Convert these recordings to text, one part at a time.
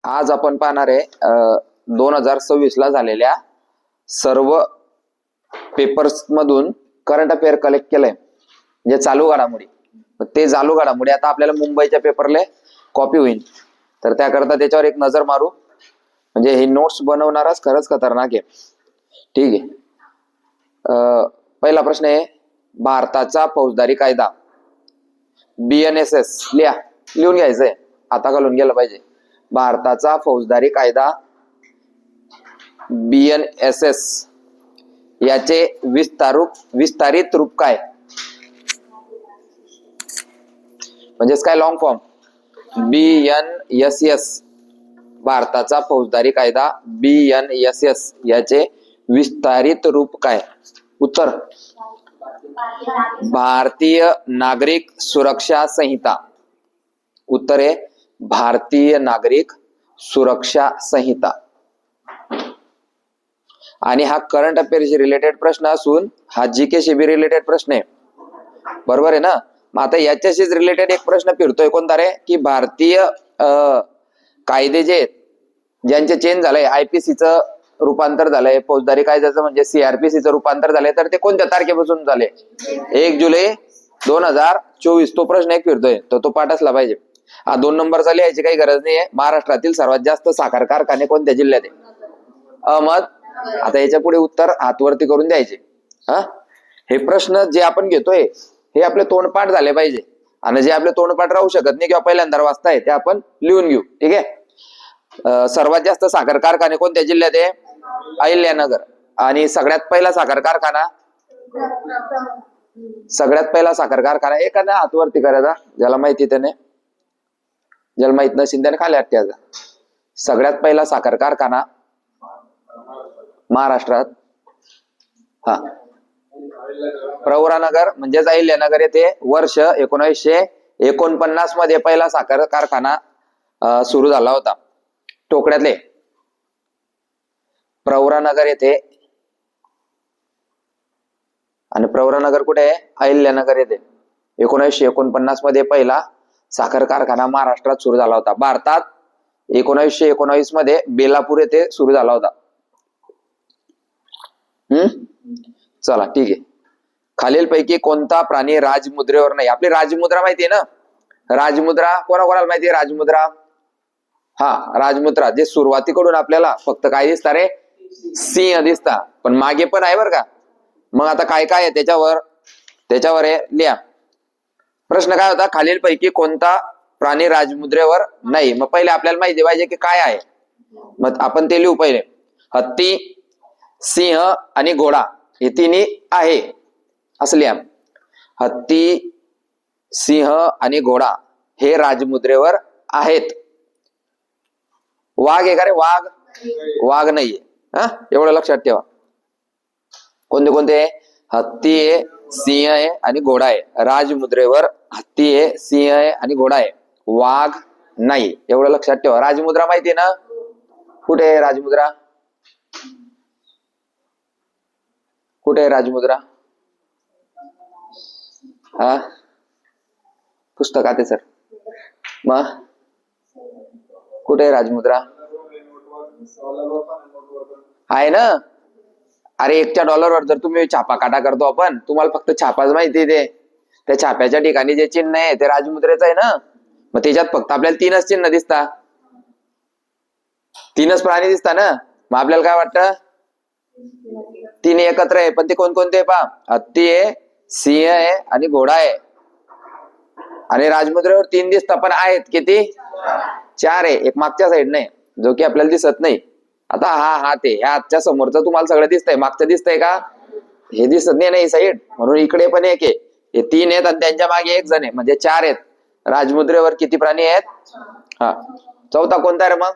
आज आपण पाहणार आहे 2026 ला झालेल्या सर्व पेपर्स मधून करंट अफेअर कलेक्ट केलंय, म्हणजे चालू घडामोडी. ते चालू घडामोडी आता आपल्याला मुंबईच्या पेपरले कॉपी होईल, तर त्याकरता त्याच्यावर एक नजर मारू. म्हणजे हे नोट्स बनवणारच खरंच खतरनाक आहे. ठीक आहे. पहिला प्रश्न आहे, भारताचा फौजदारी कायदा BNSS लिहून घ्यायचंय, आता घालून गेलं पाहिजे. भारताचा फौजदारी कायदा BNSS याचे विस्तारित रूप काय? म्हणजेच काय लॉंग फॉर्म BNSS. भारताचा फौजदारी कायदा BNSS याचे विस्तारित रूप काय? उत्तर भारतीय नागरिक सुरक्षा संहिता. उत्तर आहे भारतीय नागरिक सुरक्षा संहिता. आणि हा करंट अफेअर्स रिलेटेड प्रश्न असून हा GK शी रिलेटेड प्रश्न आहे, बरोबर आहे ना. मग आता याच्याशीच रिलेटेड एक प्रश्न फिरतोय कोणता रे, की भारतीय कायदे जे ज्यांचे चेंज झालंय, IPCचं रूपांतर झालंय, फौजदारी कायद्याचं म्हणजे CRPCचं रूपांतर झालंय, तर ते कोणत्या तारखेपासून झाले? 1 जुलै 2024. तो प्रश्न एक फिरतोय, तो पाठ असला पाहिजे. हा 2 नंबरचा लिहायची काही गरज नाहीये. महाराष्ट्रातील सर्वात जास्त साखर कारखाने कोणत्या जिल्ह्यात आहे? अहमद. आता याच्या पुढे उत्तर हातवरती करून द्यायचे. हे प्रश्न जे आपण घेतोय हे आपले तोंडपाठ झाले पाहिजे, आणि जे आपले तोंडपाठ राहू शकत नाही किंवा पहिल्यांदा वाचताय ते आपण लिहून घेऊ. ठीक आहे. सर्वात जास्त साखर कारखाने कोणत्या जिल्ह्यात आहे? अहिल्यानगर. आणि सगळ्यात पहिला साखर कारखाना एखादा हातवरती करायचा, ज्याला माहिती त्याने, ज्याला माहित नसेल त्याने खाली हात ठेवायचा. सगळ्यात पहिला साखर कारखाना महाराष्ट्रात प्रवरानगर म्हणजेच अहिल्यानगर येथे वर्ष 1949 मध्ये पहिला साखर कारखाना सुरू झाला होता. टोकड्यातले प्रवरानगर येथे. आणि प्रवरानगर कुठे आहे? अहिल्यानगर येथे. 1949 मध्ये पहिला साखर कारखाना महाराष्ट्रात सुरू झाला होता. भारतात 1919 मध्ये बेलापूर येथे सुरू झाला होता. चला ठीक आहे. खालीलपैकी कोणता प्राणी राजमुद्रेवर नाही? आपली राजमुद्रा माहितीये ना? राजमुद्रा कोणाकोणाला माहितीये? राजमुद्रा राजमुद्रा जे सुरुवातीकडून आपल्याला फक्त काय दिसता रे? सिंह दिसता, पण मागे पण आहे बर का. मग आता काय काय आहे त्याच्यावर आहे, लिहा. प्रश्न काय होता? खालीलपैकी कोणता प्राणी राजमुद्रेवर नाही? मग पहिले आपल्याला माहिती पाहिजे की काय आहे, मग आपण ते लिहू. पहिले हत्ती, सिंह आणि घोडा हे तिन्ही आहे असं लिहा. हत्ती, सिंह आणि घोडा हे राजमुद्रेवर आहेत. वाघ आहे का रे? वाघ नाहीये. एवढं लक्षात ठेवा. कोणते कोणते? हत्ती आहे, सिंह आहे आणि घोडा आहे. राजमुद्रेवर हत्ती आहे, सिंह आहे आणि घोडा आहे. वाघ नाही. एवढं लक्षात ठेवा. राजमुद्रा माहितीये ना? कुठे आहे राजमुद्रा? कुठे आहे राजमुद्रा? पुस्तकात आहे सर. मग कुठे आहे राजमुद्रा? आहे ना? अरे $1च्या जर तुम्ही छापा काटा करतो आपण, तुम्हाला फक्त छापाच माहिती आहे. त्या छाप्याच्या ठिकाणी जे चिन्ह आहे ते राजमुद्रेचं आहे ना. मग त्याच्यात फक्त आपल्याला 3च चिन्ह दिसता, 3च प्राणी दिसता ना. मग आपल्याला काय वाटतं? 3 एकत्र आहे, पण ते कोणकोणते पहा? हत्ती आहे, सिंह आहे आणि घोडा आहे. आणि राजमुद्रेवर 3 दिसता, पण आहेत किती? 4 आहे. एक मागच्या साईड नाही, जो की आपल्याला दिसत नाही. आता हा हात आहे, ह्या हातच्या समोरचं तुम्हाला सगळं दिसतंय, मागचं दिसतंय का? हे दिसत नाही ना ही साईड, म्हणून इकडे पण एक आहे. हे 3 आहेत आणि त्यांच्या मागे 1 जण आहे, म्हणजे 4 आहेत. राजमुद्रेवर किती प्राणी आहेत? चौथा कोणता आहे रे मग?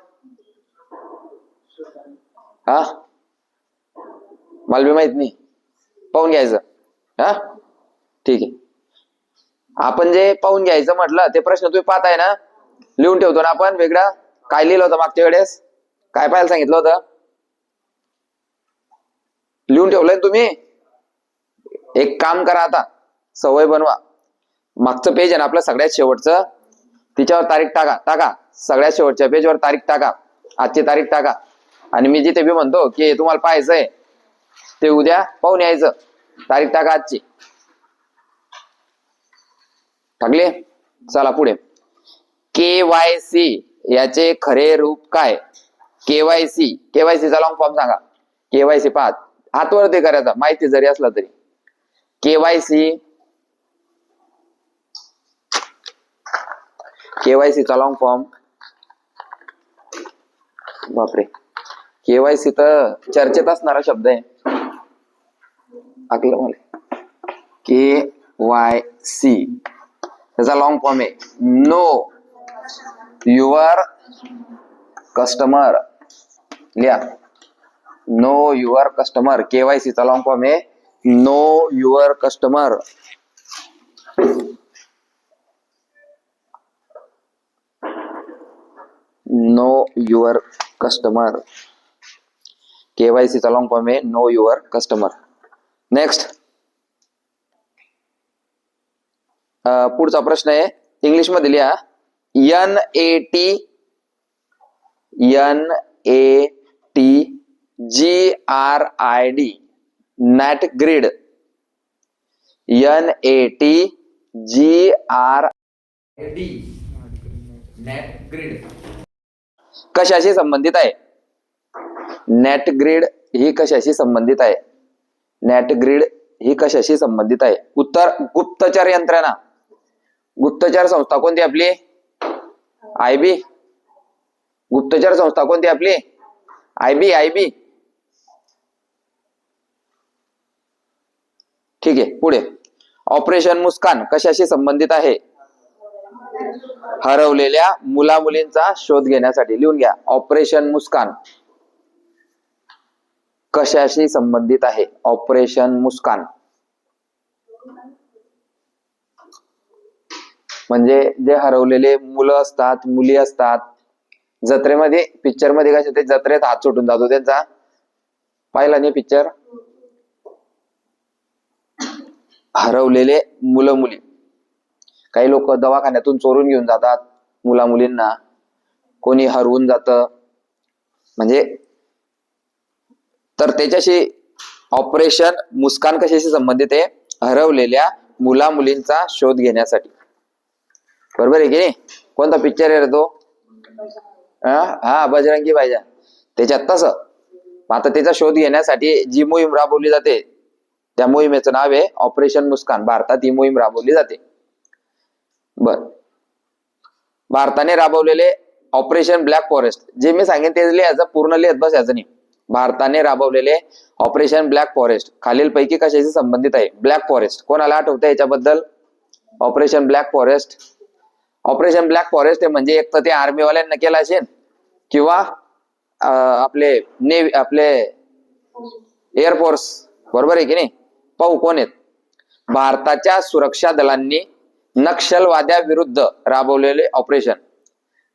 मला बी माहित नाही, पाहून घ्यायचं. ठीक आहे. आपण जे पाहून घ्यायचं म्हटलं ते प्रश्न तुम्ही पाहताय ना, लिहून ठेवतो ना आपण. वेगळं काय लिहिलं होतं मागच्या वेळेस? काय पाहायला सांगितलं होतं? लिहून ठेवलंय तुम्ही? एक काम करा, आता सवय बनवा. मागचं पेज आहे ना आपलं सगळ्यात शेवटचं, तिच्यावर तारीख टाका. सगळ्यात शेवटच्या पेजवर तारीख टाका. आजची तारीख टाका आणि मी जिथे बी म्हणतो की तुम्हाला पाहायचंय ते उद्या पाहून यायचं, तारीख टाका आजची. टाकले. चला पुढे. KYC याचे खरे रूप काय? KYC चा लॉंग फॉर्म सांगा. KYC पहा, हातवरती करायचा माहिती जरी असला तरी. KYC चा लॉंग फॉर्म, बापरे, KYC तर चर्चेत असणारा शब्द आहे. ऐकलं मला. KYC त्याचा लॉंग फॉर्म आहे नो युअर कस्टमर. लिहा, नो युअर कस्टमर. KYC चा लॉंग फॉर्म आहे know your customer. Know your customer. KYC चा लॉंग फॉर्म आहे नो युअर कस्टमर. नेक्स्ट, पुढचा प्रश्न आहे इंग्लिश मध्ये लिहा. NATGRID Nat Grid. NATGRID Nat Grid कशाशी संबंधित आहे? नॅट ग्रिड ही कशाशी संबंधित आहे? नॅट ग्रिड ही कशाशी संबंधित आहे? उत्तर, गुप्तचर यंत्रणा. गुप्तचर संस्था कोणती आपली? IB. गुप्तचर संस्था कोणती आपली? IB. ठीक आहे, पुढे. ऑपरेशन मुस्कान कशाशी संबंधित आहे? हरवलेल्या मुला मुलींचा शोध घेण्यासाठी. लिहून घ्या, ऑपरेशन मुस्कान कशाशी संबंधित आहे? ऑपरेशन मुस्कान म्हणजे जे हरवलेले मुलं असतात, मुली असतात. जत्रेमध्ये, पिक्चर मध्ये कसे ते जत्रेत हात सुटून जातो त्यांचा, पाहिला नाही पिक्चर? हरवलेले मुलं मुली. काही लोक दवाखान्यातून चोरून घेऊन जातात मुला मुलींना, कोणी हरवून जात, म्हणजे तर त्याच्याशी ऑपरेशन मुस्कान कशाशी संबंधित आहे? हरवलेल्या मुला मुलींचा शोध घेण्यासाठी. बरोबर आहे की नाही? कोणता पिक्चर आहे रे तो? हा, बजरंगी भाईजान. त्याच्यात तसं. आता त्याचा शोध घेण्यासाठी जी मोहीम राबवली जाते त्या मोहिमेचं नाव आहे ऑपरेशन मुस्कान. भारतात ही मोहीम राबवली जाते. बर, भारताने राबवलेले ऑपरेशन ब्लॅक फॉरेस्ट, जे मी सांगेन ते लिहायचं, पूर्ण लिहत बसायचं नाही. भारताने राबवलेले ऑपरेशन ब्लॅक फॉरेस्ट खालील पैकी कशाशी संबंधित आहे? ब्लॅक फॉरेस्ट कोणाला आठवतं याच्याबद्दल? Operation black forest. Operation black forest म्हणजे एक तर ते आर्मीवाल्यांना केला असेल किंवा आपले एअरफोर्स. बरोबर आहे की नाही? पाहू कोण आहेत. भारताच्या सुरक्षा दलांनी नक्षलवाद्याविरुद्ध राबवलेले ऑपरेशन.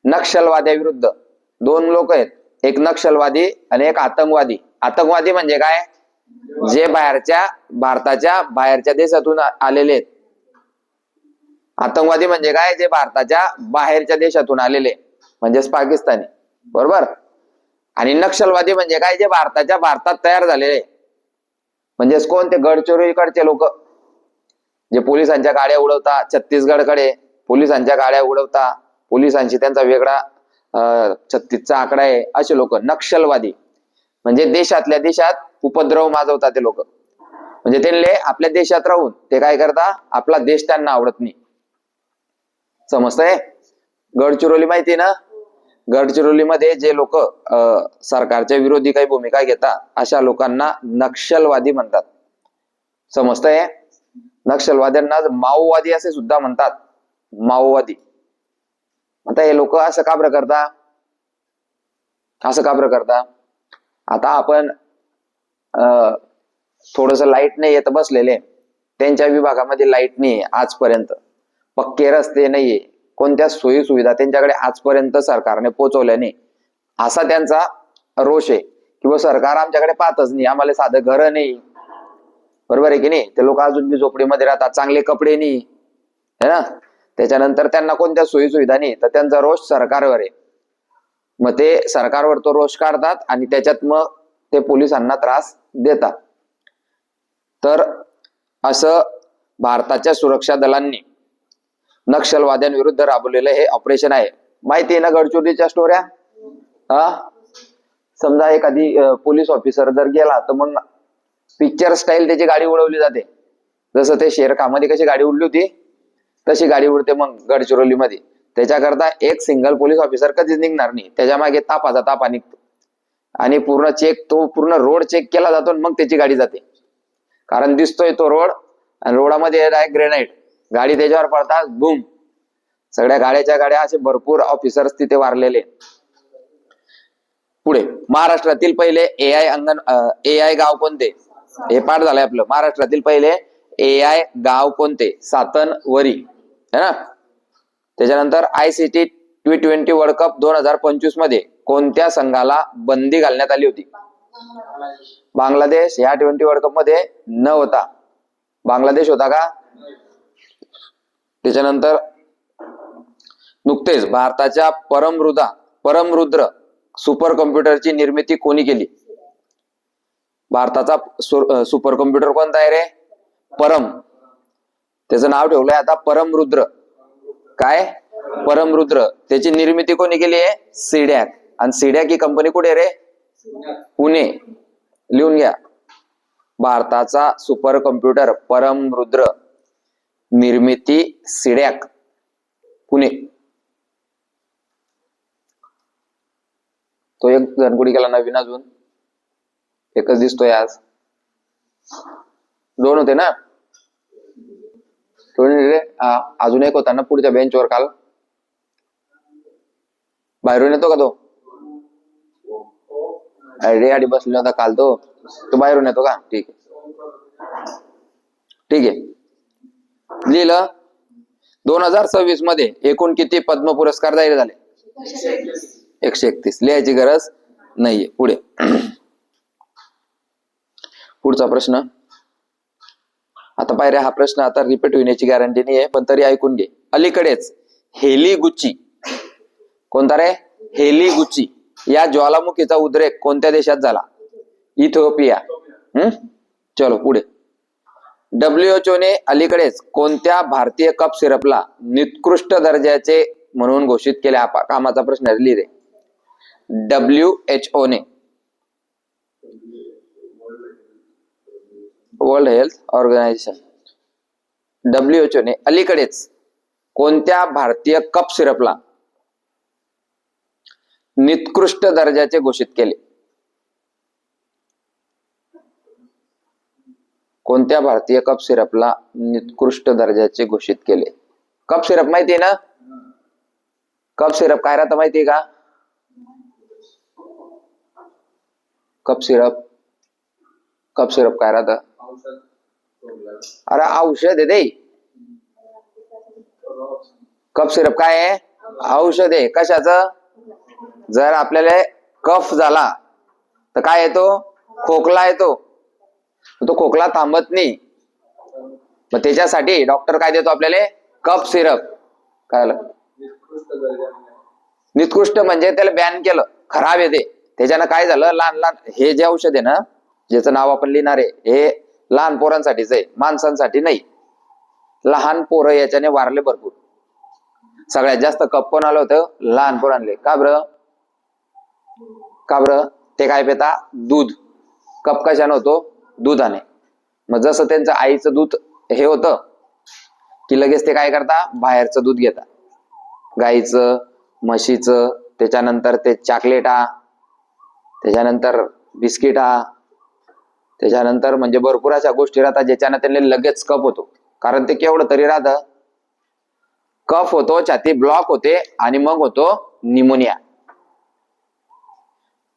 नक्षलवाद्याविरुद्ध दोन लोक आहेत, एक नक्षलवादी आणि एक आतंकवादी. आतंकवादी म्हणजे काय? जे भारताच्या बाहेरच्या देशातून आलेले आहेत. आतंकवादी म्हणजे काय? जे भारताच्या बाहेरच्या देशातून आलेले, म्हणजेच पाकिस्तानी. बरोबर. आणि नक्षलवादी म्हणजे काय? जे भारतात तयार झालेले, म्हणजेच कोण? ते गडचिरोलीकडचे लोक, जे पोलिसांच्या गाड्या उडवता. छत्तीसगडकडे पोलिसांच्या गाड्या उडवता, पोलिसांशी त्यांचा वेगळा 36चा आकडा आहे. असे लोक नक्षलवादी म्हणजे देशातल्या देशात उपद्रव माजवतात ते लोक. म्हणजे त्यांना आपल्या देशात राहून ते काय करता? आपला देश त्यांना आवडत नाही. समजतंय? गडचिरोली माहिती ना? गडचिरोलीमध्ये जे लोक सरकारच्या विरोधी काही भूमिका घेतात अशा लोकांना नक्षलवादी म्हणतात. समजतंय? नक्षलवाद्यांना माओवादी असे सुद्धा म्हणतात. माओवादी. आता हे लोक असं का बरं करता? आता आपण थोडस लाईट नाही येत बसलेले, त्यांच्या विभागामध्ये लाईट नाही आजपर्यंत, पक्के रस्ते नाहीये, कोणत्या सोयी सुविधा त्यांच्याकडे आजपर्यंत सरकारने पोहोचवल्या नाही, असा त्यांचा रोष आहे. किंवा सरकार आमच्याकडे पाहतच नाही, आम्हाला साधं घर नाही. बरोबर आहे की नाही? ते लोक अजून बी झोपडीमध्ये राहतात, चांगले कपडे नाही, है ना? त्याच्यानंतर त्यांना कोणत्या सोयी सुविधा नाही, तर त्यांचा रोष सरकारवर आहे. मग ते सरकारवर तो रोष काढतात आणि त्याच्यात मग ते पोलिसांना त्रास देतात. तर असं भारताच्या सुरक्षा दलांनी नक्षलवाद्यांविरुद्ध राबवलेलं हे ऑपरेशन आहे. माहिती आहे ना गडचिरोलीच्या स्टोऱ्या? समजा एखादी पोलीस ऑफिसर जर गेला तर मग पिक्चर स्टाईल त्याची गाडी उडवली जाते. जसं ते शेरखामध्ये कशी गाडी उडली होती तशी गाडी उडते मग गडचिरोलीमध्ये. त्याच्याकरता एक सिंगल पोलीस ऑफिसर कधीच निघणार नाही, त्याच्या मागे तापाचा तापा निघतो आणि पूर्ण चेक, तो पूर्ण रोड चेक केला जातो मग त्याची गाडी जाते. कारण दिसतोय तो रोड आणि रोडामध्ये डायरेक्ट ग्रेनाइट, गाडी त्याच्यावर पडतात, बूम, सगळ्या गाड्याच्या गाड्या, असे भरपूर ऑफिसर्स तिथे वारलेले. पुढे, महाराष्ट्रातील पहिले एआय गाव कोणते? हे पाठ झालंय आपलं. महाराष्ट्रातील पहिले एआय गाव कोणते? सातनवरी है ना. त्याच्यानंतर ICC T20 वर्ल्ड कप 2025 मध्ये कोणत्या संघाला बंदी घालण्यात आली होती? बांगलादेश ह्या T20 वर्ल्ड कप मध्ये न होता. बांगलादेश होता का? त्याच्यानंतर नुकतेच भारताच्या परमरुद्र सुपर कॉम्प्युटरची निर्मिती कोणी केली? भारताचा सुपर कॉम्प्युटर कोणता आहे रे? परम. त्याचं नाव ठेवलंय आता परमरुद्र. काय? परमरुद्र. त्याची निर्मिती कोणी केली आहे? सीडॅक. आणि सीडॅक ही कंपनी कुठे रे? पुणे. लिहून घ्या. भारताचा सुपर कॉम्प्युटर परमरुद्र, निर्मिती सीडॅक, पुणे. तो एक धनकुडी केला नवीन, अजून एकच दिसतोय आज. दोन होते ना? अजून एक होता ना पुढच्या बेंचवर काल. बाहेरून येतो का तो? रेडी बसलेला होता काल तो बाहेरून येतो का? ठीक आहे, ठीक आहे. लिहिलं. 2026 मध्ये एकूण किती पद्म पुरस्कार जाहीर झाले? 131. लिहायची गरज नाहीये. पुढे, पुढचा प्रश्न. आता पाहिजे हा प्रश्न आता रिपीट होण्याची गॅरंटी नाही आहे, पण तरी ऐकून घे. अलीकडेच हेलिगुच्ची, कोणता रे? हेलिगुच्ची या ज्वालामुखीचा उद्रेक कोणत्या देशात झाला? इथिओपिया. चलो पुढे. WHO ने अलीकडेच कोणत्या भारतीय कप सिरपला निकृष्ट दर्जाचे म्हणून घोषित केले? कामाचा प्रश्न लिहिले. WHO ने, वर्ल्ड हेल्थ ऑर्गनायझेशन, WHO ने अलीकडेच कोणत्या भारतीय कप सिरपला निकृष्ट दर्जाचे घोषित केले? कोणत्या भारतीय कप सिरपला निकृष्ट दर्जाचे घोषित केले? कप सिरप माहितीये ना? कप सिरप काय राहतं माहितीये का? कप सिरप काय राहतं? अरे औषध आहे ते. कप सिरप काय आहे? औषध आहे. कशाचं? जर आपल्याला कफ झाला तर काय येतो? खोकला येतो. तो खोकला थांबत नाही, मग त्याच्यासाठी डॉक्टर काय देतो आपल्याला? Cough syrup. काय निकृष्ट म्हणजे त्याला बॅन केलं, खराब येते. त्याच्यानं काय झालं? लहान हे जे औषध आहे ना, ज्याचं नाव आपण लिहिणार आहे, हे लहान पोरांसाठीच आहे, माणसांसाठी नाही. लहान पोरं याच्याने वारले भरपूर. सगळ्यात जास्त कप कोण आलं होतं? लहान पोरांले. का बरं? ते काय पिता? दूध. कप कशाने होतो? दुधाने. मग जसं त्यांचं आईचं दूध हे होतं की लगेच ते काय करता? बाहेरचं दूध घेता, गाईचं, म्हशीचं, त्याच्यानंतर ते चॉकलेटा, त्याच्यानंतर बिस्किटा, त्याच्यानंतर म्हणजे भरपूर अशा गोष्टी राहतात ज्याच्यानं त्यांना लगेच कफ होतो. कारण ते केवढं तरी राहतं, कफ होतो, छाती ब्लॉक होते आणि मग होतो निमोनिया.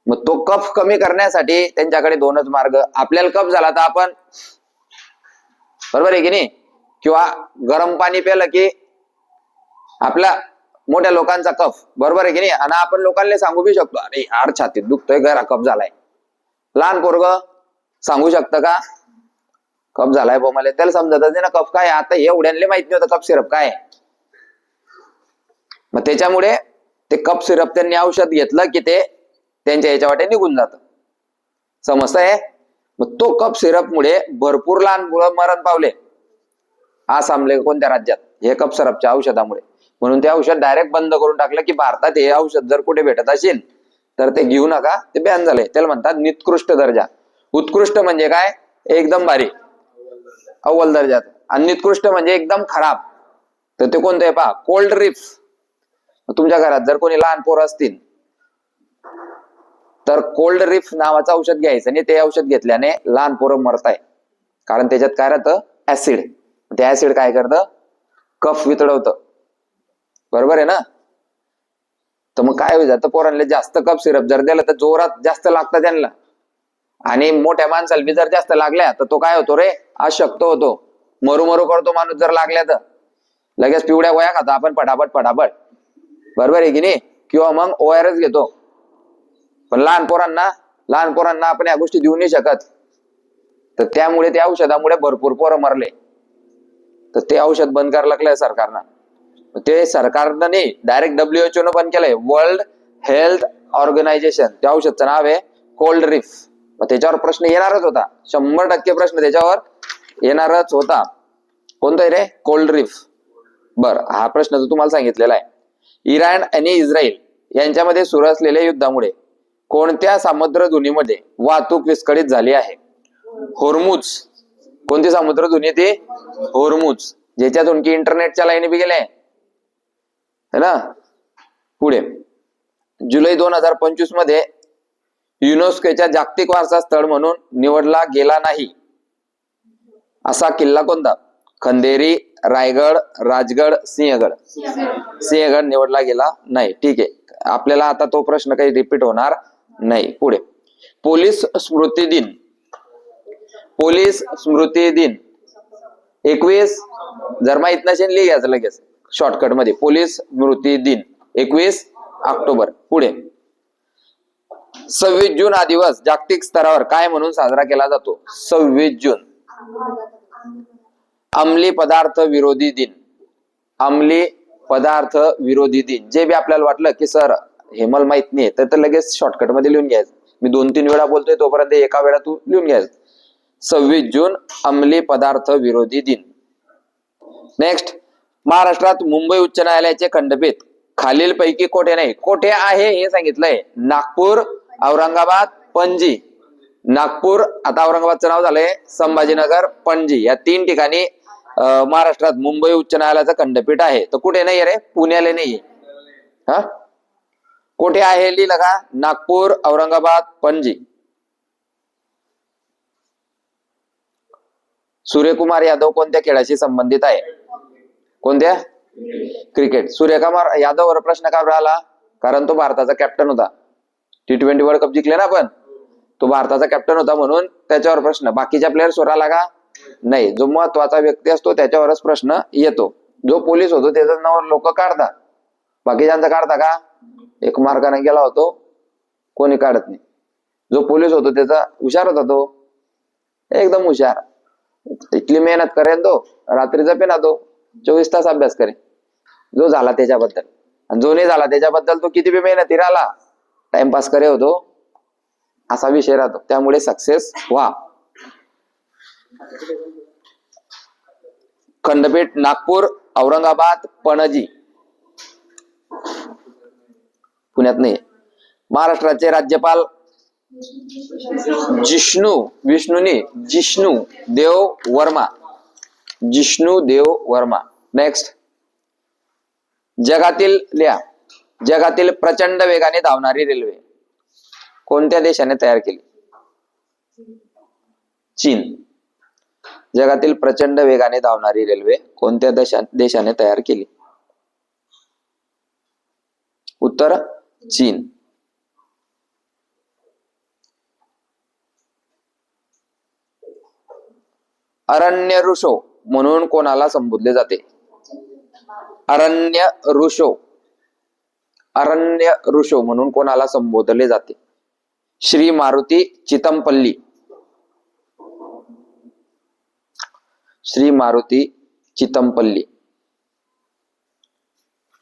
मग तो कफ कमी करण्यासाठी त्यांच्याकडे दोनच मार्ग. आपल्याला कफ झाला तर आपण, बरोबर आहे की नाही, किंवा गरम पाणी प्यालं की आपला मोठ्या लोकांचा कफ, बरोबर आहे की नाही, आणि आपण लोकांना सांगू बी शकतो, अरे यार छातीत दुखतोय, गरा कफ झालाय. लहान पोरग सांगू शकतं का कफ झालाय बो मला? त्याला समजतच नाही ना कफ काय. आता एवढ्यांना माहित नव्हतं कफ सिरप काय. मग त्याच्यामुळे ते कप सिरप त्यांनी औषध घेतलं की ते त्यांच्या याच्या वाटे निघून जात. समजतंय? मग तो कप सिरप मुळे भरपूर लहान मुलं मरण पावले आसामले कोणत्या राज्यात, हे कप सिरपच्या औषधामुळे. म्हणून ते औषध डायरेक्ट बंद करून टाकलं की भारतात हे औषध जर कुठे भेटत असेल तर ते घेऊ नका, ते बॅन झाले. त्याला म्हणतात निकृष्ट दर्जा. उत्कृष्ट म्हणजे काय? एकदम भारी, अव्वल दर्जात. आणि निकृष्ट म्हणजे एकदम खराब. तर ते कोणतं आहे पहा, कोल्ड रिफ. तुमच्या घरात जर कोणी लहान पोरं असतील तर कोल्ड रिफ नावाचं औषध घ्यायचं आणि ते औषध घेतल्याने लहान पोरं मरताय. कारण त्याच्यात काय राहतं, ऍसिड. ते ऍसिड काय करतं, कफ वितळवतं. बरोबर आहे ना? तर मग काय होईल जातं, पोरांना जास्त कफ सिरप जर दिलं तर जोरात जास्त लागतं त्यांना. आणि मोठ्या माणसाला बी जर जास्त लागल्या तर तो काय होतो रे, अशक्त होतो, मरू मरू करतो माणूस जर लागल्या तर. लगेच पिवळ्या गोळ्या खातो आपण फटाफट फटाफट. बरोबर आहे की नाही? किंवा मग ORS घेतो. पण लहान पोरांना आपण या गोष्टी देऊ नाही शकत. तर त्यामुळे त्या औषधामुळे भरपूर पोरं मरले. तर ते औषध बंद करायला लागलंय सरकारनं. ते सरकारनं नाही, डायरेक्ट WHO न बंद केलंय. World Health Organization. त्या औषधचं नाव आहे कोल्ड रिफ. मग त्याच्यावर प्रश्न येणारच होता, 100% प्रश्न त्याच्यावर येणारच होता. कोणता रे, कोल्ड रिफ. बर, हा प्रश्न तर तुम्हाला सांगितलेला आहे. इराण आणि इस्रायल यांच्यामध्ये सुरू असलेल्या युद्धामुळे कोणत्या सामुद्रधुनीमध्ये वाहतूक विस्कळीत झाली आहे? होर्मुझ. कोणती सामुद्रधुनी ती? होर्मुझ. ज्याच्यातून की इंटरनेटच्या लाईनी बी गेल्या है ना. पुढे जुलै 2025 मध्ये युनेस्कोच्या जागतिक वारसा स्थळ म्हणून निवडला गेला नाही असा किल्ला कोणता? खंदेरी, रायगड, राजगड, सिंहगड. सिंहगड निवडला गेला नाही. ठीक आहे, आपल्याला आता तो प्रश्न काही रिपीट होणार नाही. पुढे पोलीस स्मृती दिन. पोलीस स्मृती दिन 21, जर माहित नसेल लिहायचं लगेच शॉर्टकट मध्ये. पोलीस स्मृती दिन 21 ऑक्टोबर. पुढे 26 जून हा दिवस जागतिक स्तरावर काय म्हणून साजरा केला जातो? 26 जून अंमली पदार्थ विरोधी दिन. अंमली पदार्थ विरोधी दिन. जे बी आपल्याला वाटलं की सर हे मला माहित नाही तर लगेच शॉर्टकट मध्ये लिहून घ्यायचं. मी 2-3 वेळा बोलतोय तोपर्यंत एका वेळा तू लिहून घ्यायचं. 26 जून अंमली पदार्थ विरोधी दिन. नेक्स्ट, महाराष्ट्रात मुंबई उच्च न्यायालयाचे खंडपीठ खालील पैकी कोठे नाही? कोठे आहे हे सांगितलंय. नागपूर, औरंगाबाद, पणजी. नागपूर, आता औरंगाबादचं नाव झालंय संभाजीनगर, पणजी. या 3 ठिकाणी महाराष्ट्रात मुंबई उच्च न्यायालयाचं खंडपीठ आहे. तर कुठे नाही रे? पुण्याला नाही. हा, कोठे आहे लिहिलं का? नागपूर, औरंगाबाद, पणजी. सूर्यकुमार यादव कोणत्या खेळाशी संबंधित आहे? कोणत्या? क्रिकेट. सूर्यकुमार यादववर प्रश्न का राहिला? कारण तो भारताचा कॅप्टन होता. T20 वर्ल्ड कप जिंकले ना आपण, तो भारताचा कॅप्टन होता म्हणून त्याच्यावर प्रश्न. बाकीच्या प्लेयर्स वर आला का? नाही. जो महत्वाचा व्यक्ती असतो त्याच्यावरच प्रश्न येतो. जो पोलीस होतो त्याचं नाव लोक काढतात, बाकीच्यांचं काढता का? 1 मार्काने गेला होतो, कोणी काढत नाही. जो पोलीस होतो त्याचा हुशार होता, तो एकदम हुशार. इतकी मेहनत करेल तो, रात्रीचा पेना तो 24 तास अभ्यास करे. जो झाला त्याच्याबद्दल, आणि जो नाही झाला त्याच्याबद्दल तो किती बी मेहनती राहिला, टाइमपास करे होतो, असा विषय राहतो. त्यामुळे सक्सेस व्हा. खंडपीठ नागपूर, औरंगाबाद, पणजी. पुण्यात नाही. महाराष्ट्राचे राज्यपाल जिष्णू देव वर्मा. जिष्णू देव वर्मा. नेक्स्ट, जगातील प्रचंड वेगाने धावणारी रेल्वे कोणत्या देशाने तयार केली? चीन. जगातील प्रचंड वेगाने धावणारी रेल्वे कोणत्या देशाने तयार केली? उत्तर चीन. अरण्य ऋषो म्हणून कोणाला संबोधले जाते? अरण्य ऋषो म्हणून कोणाला संबोधले जाते? श्री मारुती चितमपल्ली. श्री मारुती चितमपल्ली.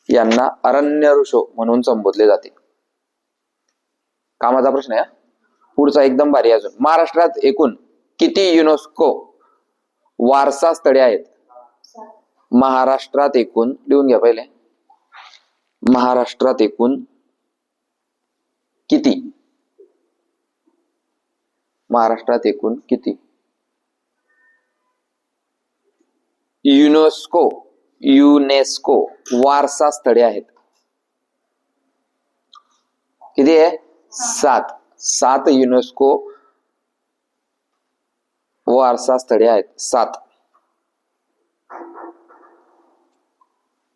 यांना अरण्य ऋषो म्हणून संबोधले जाते. कामाचा प्रश्न आहे. पुढचा एकदम भारी अजून. महाराष्ट्रात एकूण किती युनेस्को वारसा स्थळे आहेत? महाराष्ट्रात एकूण, लिहून घ्या पहिले, महाराष्ट्रात एकूण किती, महाराष्ट्रात एकूण किती युनेस्को वारसा स्थळे आहेत? किती आहे? 7 युनेस्को वारसा स्थळे आहेत. 7.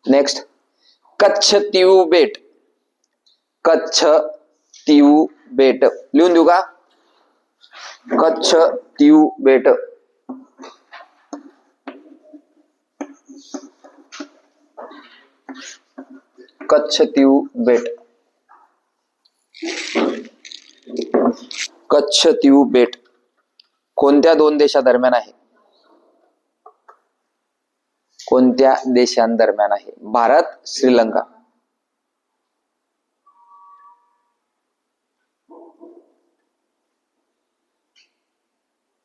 नेक्स्ट, कच्छ तीऊ बेट. कच्छ तीऊ बेट लिहून देऊ का? कच्छ तीऊ बेट. कच्छ तीऊ बेट. कच्छ तीऊ बेट कोणत्या 2 देशादरम्यान आहे? कोणत्या देशांदरम्यान आहे? भारत, श्रीलंका.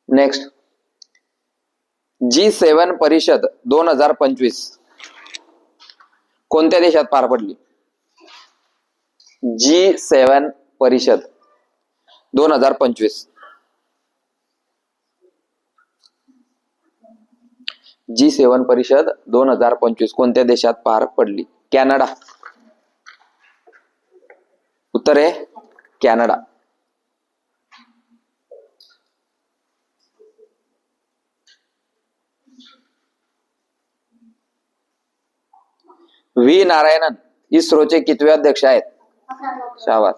नेक्स्ट, G7 परिषद 2025 कोणत्या देशात पार पडली? G7 परिषद 2025. G7 परिषद 2025 कोणत्या देशात पार पडली? कॅनडा. उत्तर आहे कॅनडा. व्ही नारायणन इस्रोचे कितवे अध्यक्ष आहेत? शाबास.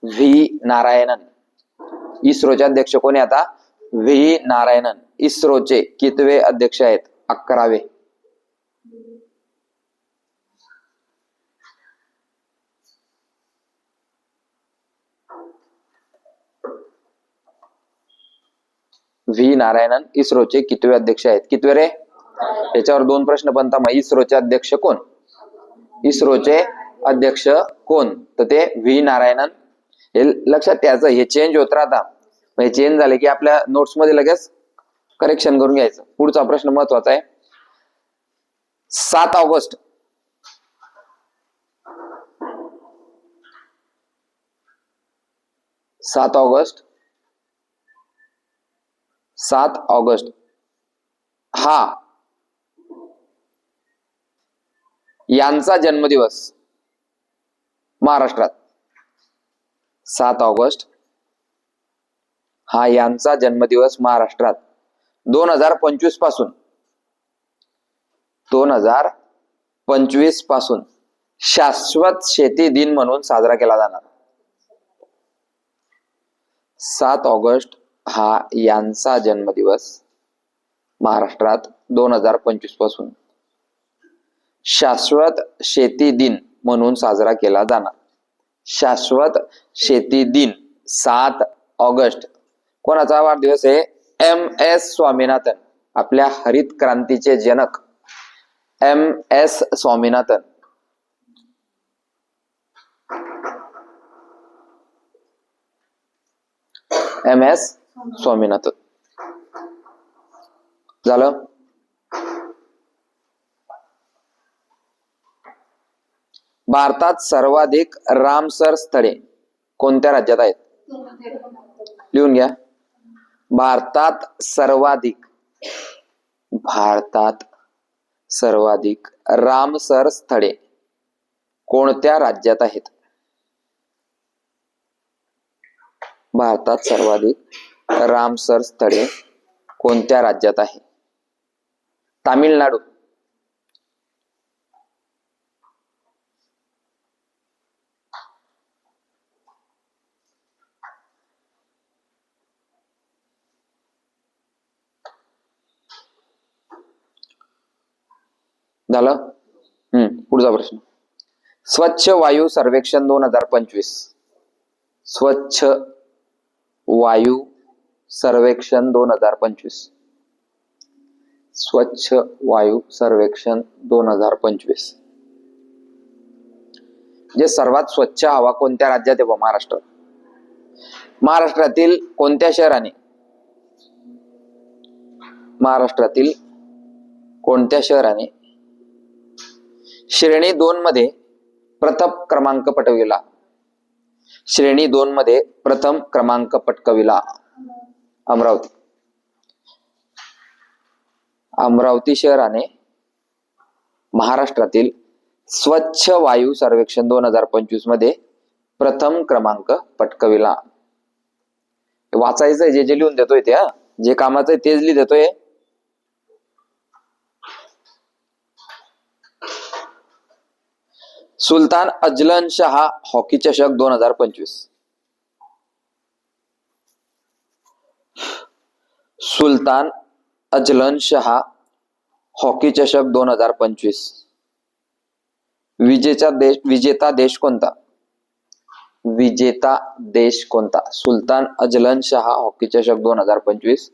व्ही नारायणन इस्रोचे अध्यक्ष कोणी? आता व्ही नारायणन इस्रोचे कितवे अध्यक्ष आहेत? 11वे. व्ही नारायणन इस्रोचे कितवे अध्यक्ष आहेत? कितवे रे? याच्यावर 2 प्रश्न बनता. मग इस्रोचे अध्यक्ष कोण? इस्रोचे अध्यक्ष कोण? तर ते व्ही नारायणन. हे लक्षात ठेवायचं. हे चेंज होत राहता. हे चेंज झाले की आपल्या नोट्स मध्ये लगेच करेक्शन करून घ्यायचं. पुढचा प्रश्न महत्वाचा आहे. 7 ऑगस्ट 7 ऑगस्ट हा यांचा जन्मदिवस महाराष्ट्रात. 7 ऑगस्ट हा यांचा जन्मदिवस महाराष्ट्रात 2025 पासून 2025 पासून शाश्वत शेती दिन म्हणून साजरा केला जाणार. 7 ऑगस्ट हा यांचा जन्मदिवस महाराष्ट्रात 2025 पासून शाश्वत शेती दिन म्हणून साजरा केला जाणार. शाश्वत शेती दिन 7 ऑगस्ट. कोणाचा वाढदिवस आहे? MS स्वामीनाथन, आपल्या हरित क्रांतीचे जनक MS स्वामीनाथन. MS स्वामीनाथन. झालं. भारतात सर्वाधिक रामसर स्थळे कोणत्या राज्यात आहेत? लिहून घ्या. भारतात सर्वाधिक रामसर स्थळे कोणत्या राज्यात आहेत? भारतात सर्वाधिक रामसर स्थळे कोणत्या राज्यात आहे? तामिळनाडू. झालं. पुढचा प्रश्न. स्वच्छ वायू सर्वेक्षण 2025. स्वच्छ वायू सर्वेक्षण 2025. स्वच्छ वायू सर्वेक्षण 2025 जे सर्वात स्वच्छ हवा कोणत्या राज्यात आहे? महाराष्ट्रात. महाराष्ट्रातील कोणत्या शहराने महाराष्ट्रातील कोणत्या शहराने श्रेणी 2 मध्ये प्रथम क्रमांक पटविला? श्रेणी 2 मध्ये प्रथम क्रमांक पटकविला. अमरावती. अमरावती शहराने महाराष्ट्रातील स्वच्छ वायू सर्वेक्षण 2025 मध्ये प्रथम क्रमांक पटकविला. वाचायचंय, जे जे लिहून देतोय ते, जे कामाचं आहे तेच लिहि देतोय. सुलतान अजलन शाह हॉकी चषक 2025. सुलतान अजलन शाह हॉकी चषक 2025. विजेता देश कोणता? विजेता देश कोणता? सुलतान अजलन शाह हॉकी चषक 2025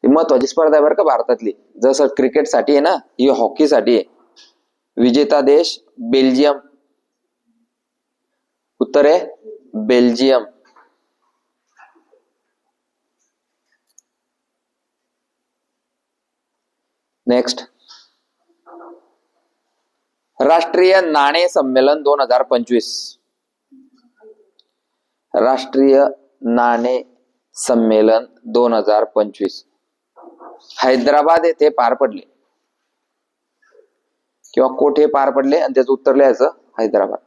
ही महत्वाची स्पर्धा आहे बरं का भारतातली. जसं क्रिकेटसाठी आहे ना, ही हॉकीसाठी आहे. विजेता देश बेल्जियम. उत्तर आहे बेल्जियम. नेक्स्ट, राष्ट्रीय नाणे संमेलन 2025. राष्ट्रीय नाणे संमेलन 2025 हैदराबाद येथे पार पडले किंवा कोठे पार पडले, आणि त्याचं उत्तर लिहायचं हैदराबाद.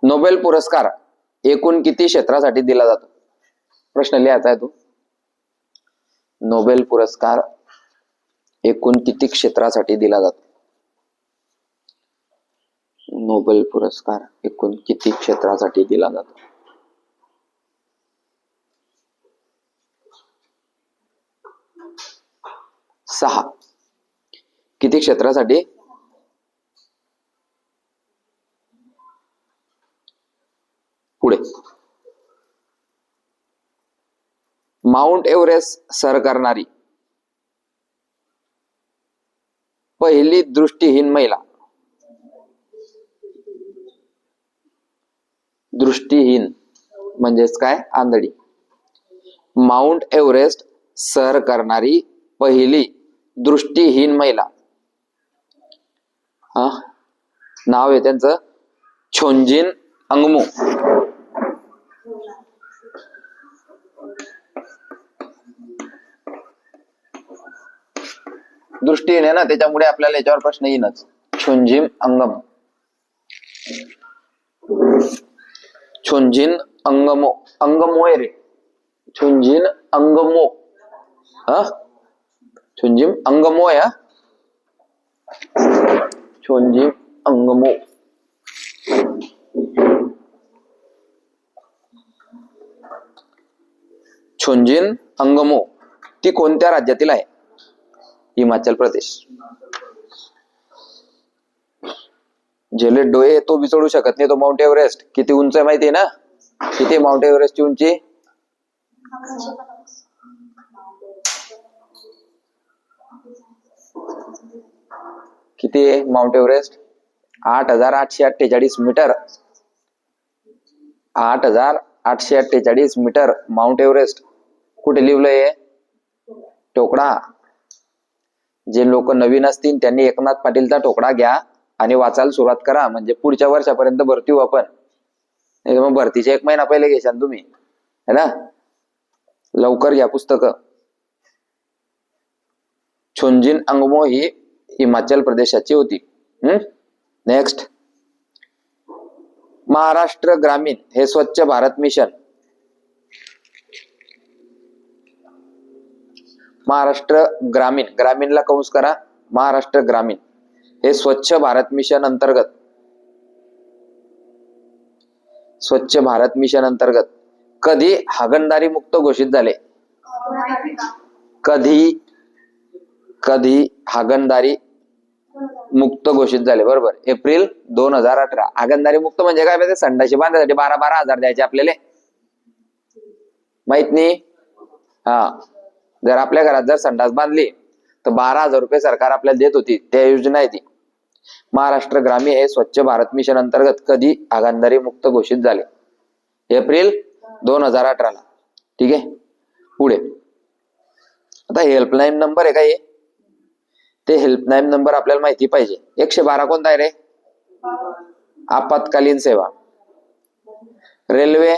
नोबेल पुरस्कार एकूण किती क्षेत्रासाठी दिला जातो? प्रश्न लिहायचा आहे तो. नोबेल पुरस्कार एकूण किती क्षेत्रासाठी दिला जातो? नोबेल पुरस्कार एकूण किती क्षेत्रासाठी दिला जातो? सहा. किती क्षेत्रासाठी? पुढे, माउंट एव्हरेस्ट सर करणारी पहिली दृष्टीहीन महिला. दृष्टीहीन म्हणजेच काय? आंधळी. माउंट एव्हरेस्ट सर करणारी पहिली दृष्टीहीन महिला. नाव आहे त्यांचं छोंजिन अंगमो. दृष्टीहीन आहे ना, त्याच्यामुळे आपल्याला याच्यावर प्रश्न येईनच. छोंजिन अंगम. छोंजिन अंगमो. अंगमो आहे रे. छोंजिन अंगमो. छोंजिन अंगमो आहे. छोंजिन अंगमो. छोंजिन अंगमो ती कोणत्या राज्यातील आहे? हिमाचल प्रदेश. ज्याला डोळे तो बी चढू शकत नाही तो माउंट एव्हरेस्ट. किती उंच आहे माहिती आहे ना? किती माउंट एव्हरेस्टची उंची? किती आहे Mount Everest? 8,848 metre. 8,848 metre Mount Everest. कुठे लिहिलंय? ठोकळा. जे लोक नवीन असतील त्यांनी एकनाथ पाटीलचा ठोकळा घ्या आणि वाचायला सुरुवात करा, म्हणजे पुढच्या वर्षापर्यंत भरती होऊ आपण. नाही मग भरतीचे 1 महिना पहिले घ्याल तुम्ही, है ना. लवकर घ्या पुस्तक. छोंजिन अंगमो ही हिमाचल प्रदेशाची होती. नेक्स्ट, महाराष्ट्र ग्रामीण हे स्वच्छ भारत मिशन. महाराष्ट्र ग्रामीण, ग्रामीणला कंस करा, महाराष्ट्र ग्रामीण हे स्वच्छ भारत मिशन अंतर्गत, स्वच्छ भारत मिशन अंतर्गत कधी हागणदारी मुक्त घोषित झाले? कधी हागणदारी मुक्त घोषित झाले? बरोबर, एप्रिल 2018. हागणदारी मुक्त म्हणजे काय माहिती? संडाशी बांधण्यासाठी 12,000 द्यायचे आपल्याला. माहित नाही? हा, जर आपल्या घरात जर संडास बांधली तर 12,000 रुपये सरकार आपल्याला देत होती, त्या योजना आहे ती. महाराष्ट्र ग्रामीण हे स्वच्छ भारत मिशन अंतर्गत कधी हागणदारी मुक्त घोषित झाले? एप्रिल 2018ला. ठीक आहे, पुढे. आता हेल्पलाईन नंबर आहे का हे? ते हेल्पलाईन नंबर आपल्याला माहिती पाहिजे. 112 कोणता आहे रे? आपत्कालीन सेवा. रेल्वे,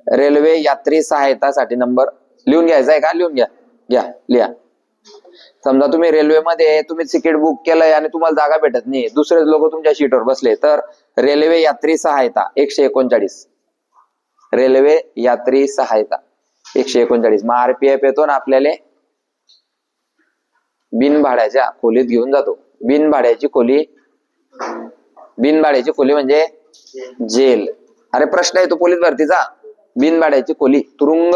रेल्वे यात्री सहायतासाठी नंबर लिहून घ्यायचा आहे का? लिहून घ्या, लिहा. समजा तुम्ही रेल्वेमध्ये तुम्ही तिकीट बुक केलंय आणि तुम्हाला जागा भेटत नाही, दुसरेच लोक तुमच्या सीटवर बसले, तर रेल्वे यात्री सहायता 139. रेल्वे यात्री सहायता 139. मग RPF येतो ना आपल्याला बिनभाड्याच्या खोलीत घेऊन जातो. बिनभाड्याची खोली म्हणजे जेल. अरे प्रश्न येतो पोलीस भरतीचा, बिनभाड्याची खोली तुरुंग.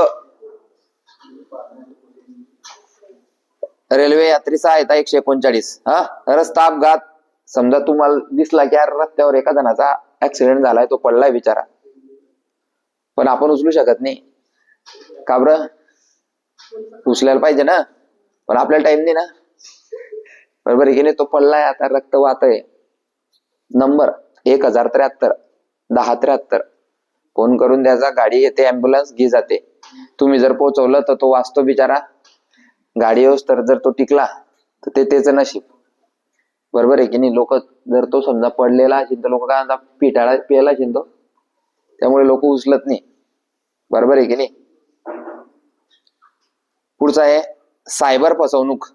रेल्वे यात्री सहायता 139. रस्ता अपघात. समजा तुम्हाला दिसला की यार रस्त्यावर एका जणाचा ऍक्सिडेंट झालाय, तो पडलाय बिचारा, पण आपण उचलू शकत नाही. का बरं? उचलायला पाहिजे ना, पण आपल्याला टाइम नाही ना, बरोबर आहे की नाही? तो पडलाय, आता रक्त वाहत आहे. नंबर 1073 1073. फोन करून द्यायचा, गाडी येते, अँब्युलन्स घे जाते. तुम्ही जर पोहोचवलं तर तो वाचतो बिचारा, गाडी येऊस तर जर तो टिकला तर ते त्याचं नशीब, बरोबर आहे की नाही? लोक जर तो समजा पडलेला असेल तर लोक काय म्हणतात, पिठाळा प्यायला असेल तो, त्यामुळे लोक उचलत नाही, बरोबर आहे की नाही? पुढचा आहे सायबर फसवणूक.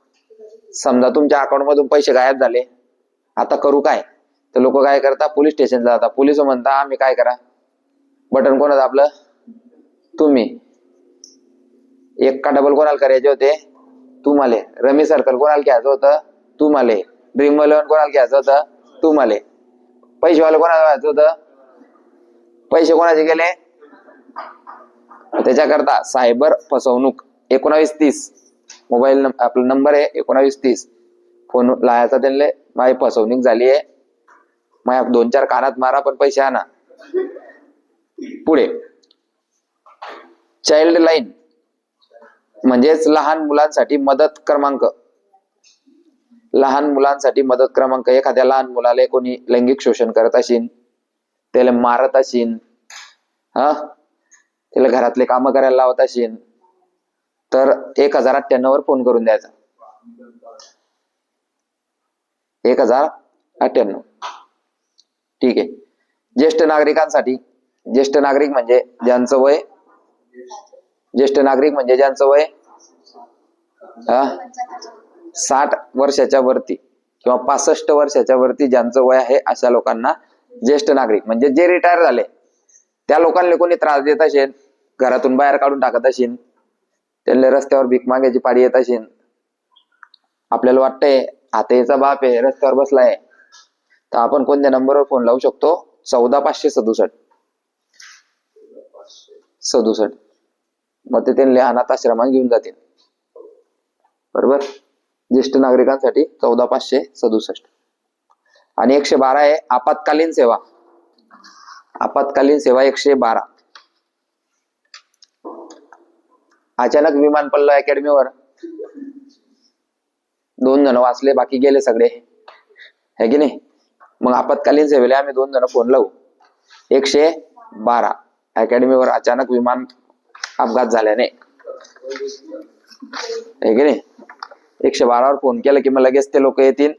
समजा तुमच्या अकाउंट मधून पैसे गायब झाले, आता करू काय? तर लोक काय करतात, पोलीस स्टेशनला जातात. पोलीस म्हणता आम्ही काय करा, बटन कोणाचं आपलं? तुम्ही. एक का डबल कोणाला करायचे होते? तुम्हाला. रमी सर्कल कोणाला घ्यायचं होतं? तुम्हाला. ड्रीम 11 कोणाला घ्यायचं होतं? तुम्हाला. पैसेवाले कोणाला घ्यायचं होतं? पैसे कोणाचे गेले? त्याच्याकरता सायबर फसवणूक 1930 मोबाईल आपला नंबर आहे 1930. फोन लावायचा त्यांना, माझी फसवणूक झाली आहे, माझ्या 2-4 कानात मारा पण पैसे आणा. पुढे चाइल्ड लाईन म्हणजेच लहान मुलांसाठी मदत क्रमांक. लहान मुलांसाठी मदत क्रमांक. एखाद्या लहान मुलाला कोणी लैंगिक शोषण करत असेल, त्याला मारत असेल, त्याला घरातले काम करायला लावत असेल, तर 1098 वर फोन करून द्यायचा. 1098. ठीक आहे. ज्येष्ठ नागरिकांसाठी. ज्येष्ठ नागरिक म्हणजे ज्यांचं वय 60 वर्षाच्या वरती किंवा 65 वर्षाच्या वरती ज्यांचं वय आहे, अशा लोकांना ज्येष्ठ नागरिक. म्हणजे जे रिटायर झाले त्या लोकांना कोणी त्रास देत असेल, घरातून बाहेर काढून टाकत असेल, त्यांना रस्त्यावर भीक मागायची पाळी येत असेल, आपल्याला वाटतंय आता याचा बाप आहे रस्त्यावर बसलाय, तर आपण कोणत्या नंबरवर फोन लावू शकतो? 14,567. मग ते त्यांना अनाथ आश्रमात घेऊन जातील, बरोबर? ज्येष्ठ नागरिकांसाठी 14,567. आणि 112 आहे आपत्कालीन सेवा. आपत्कालीन सेवा 112. अचानक विमान पडलं अकॅडमीवर, 2 जण वाचले, बाकी गेले सगळे, है की नाही? मग आपत्कालीन सेवेला आम्ही 2 जण फोन लावू. 112. अकॅडमीवर अचानक विमान अपघात झाल्याने, है की नाही? 112 वर फोन केला की मग लगेच ते लोक येतील,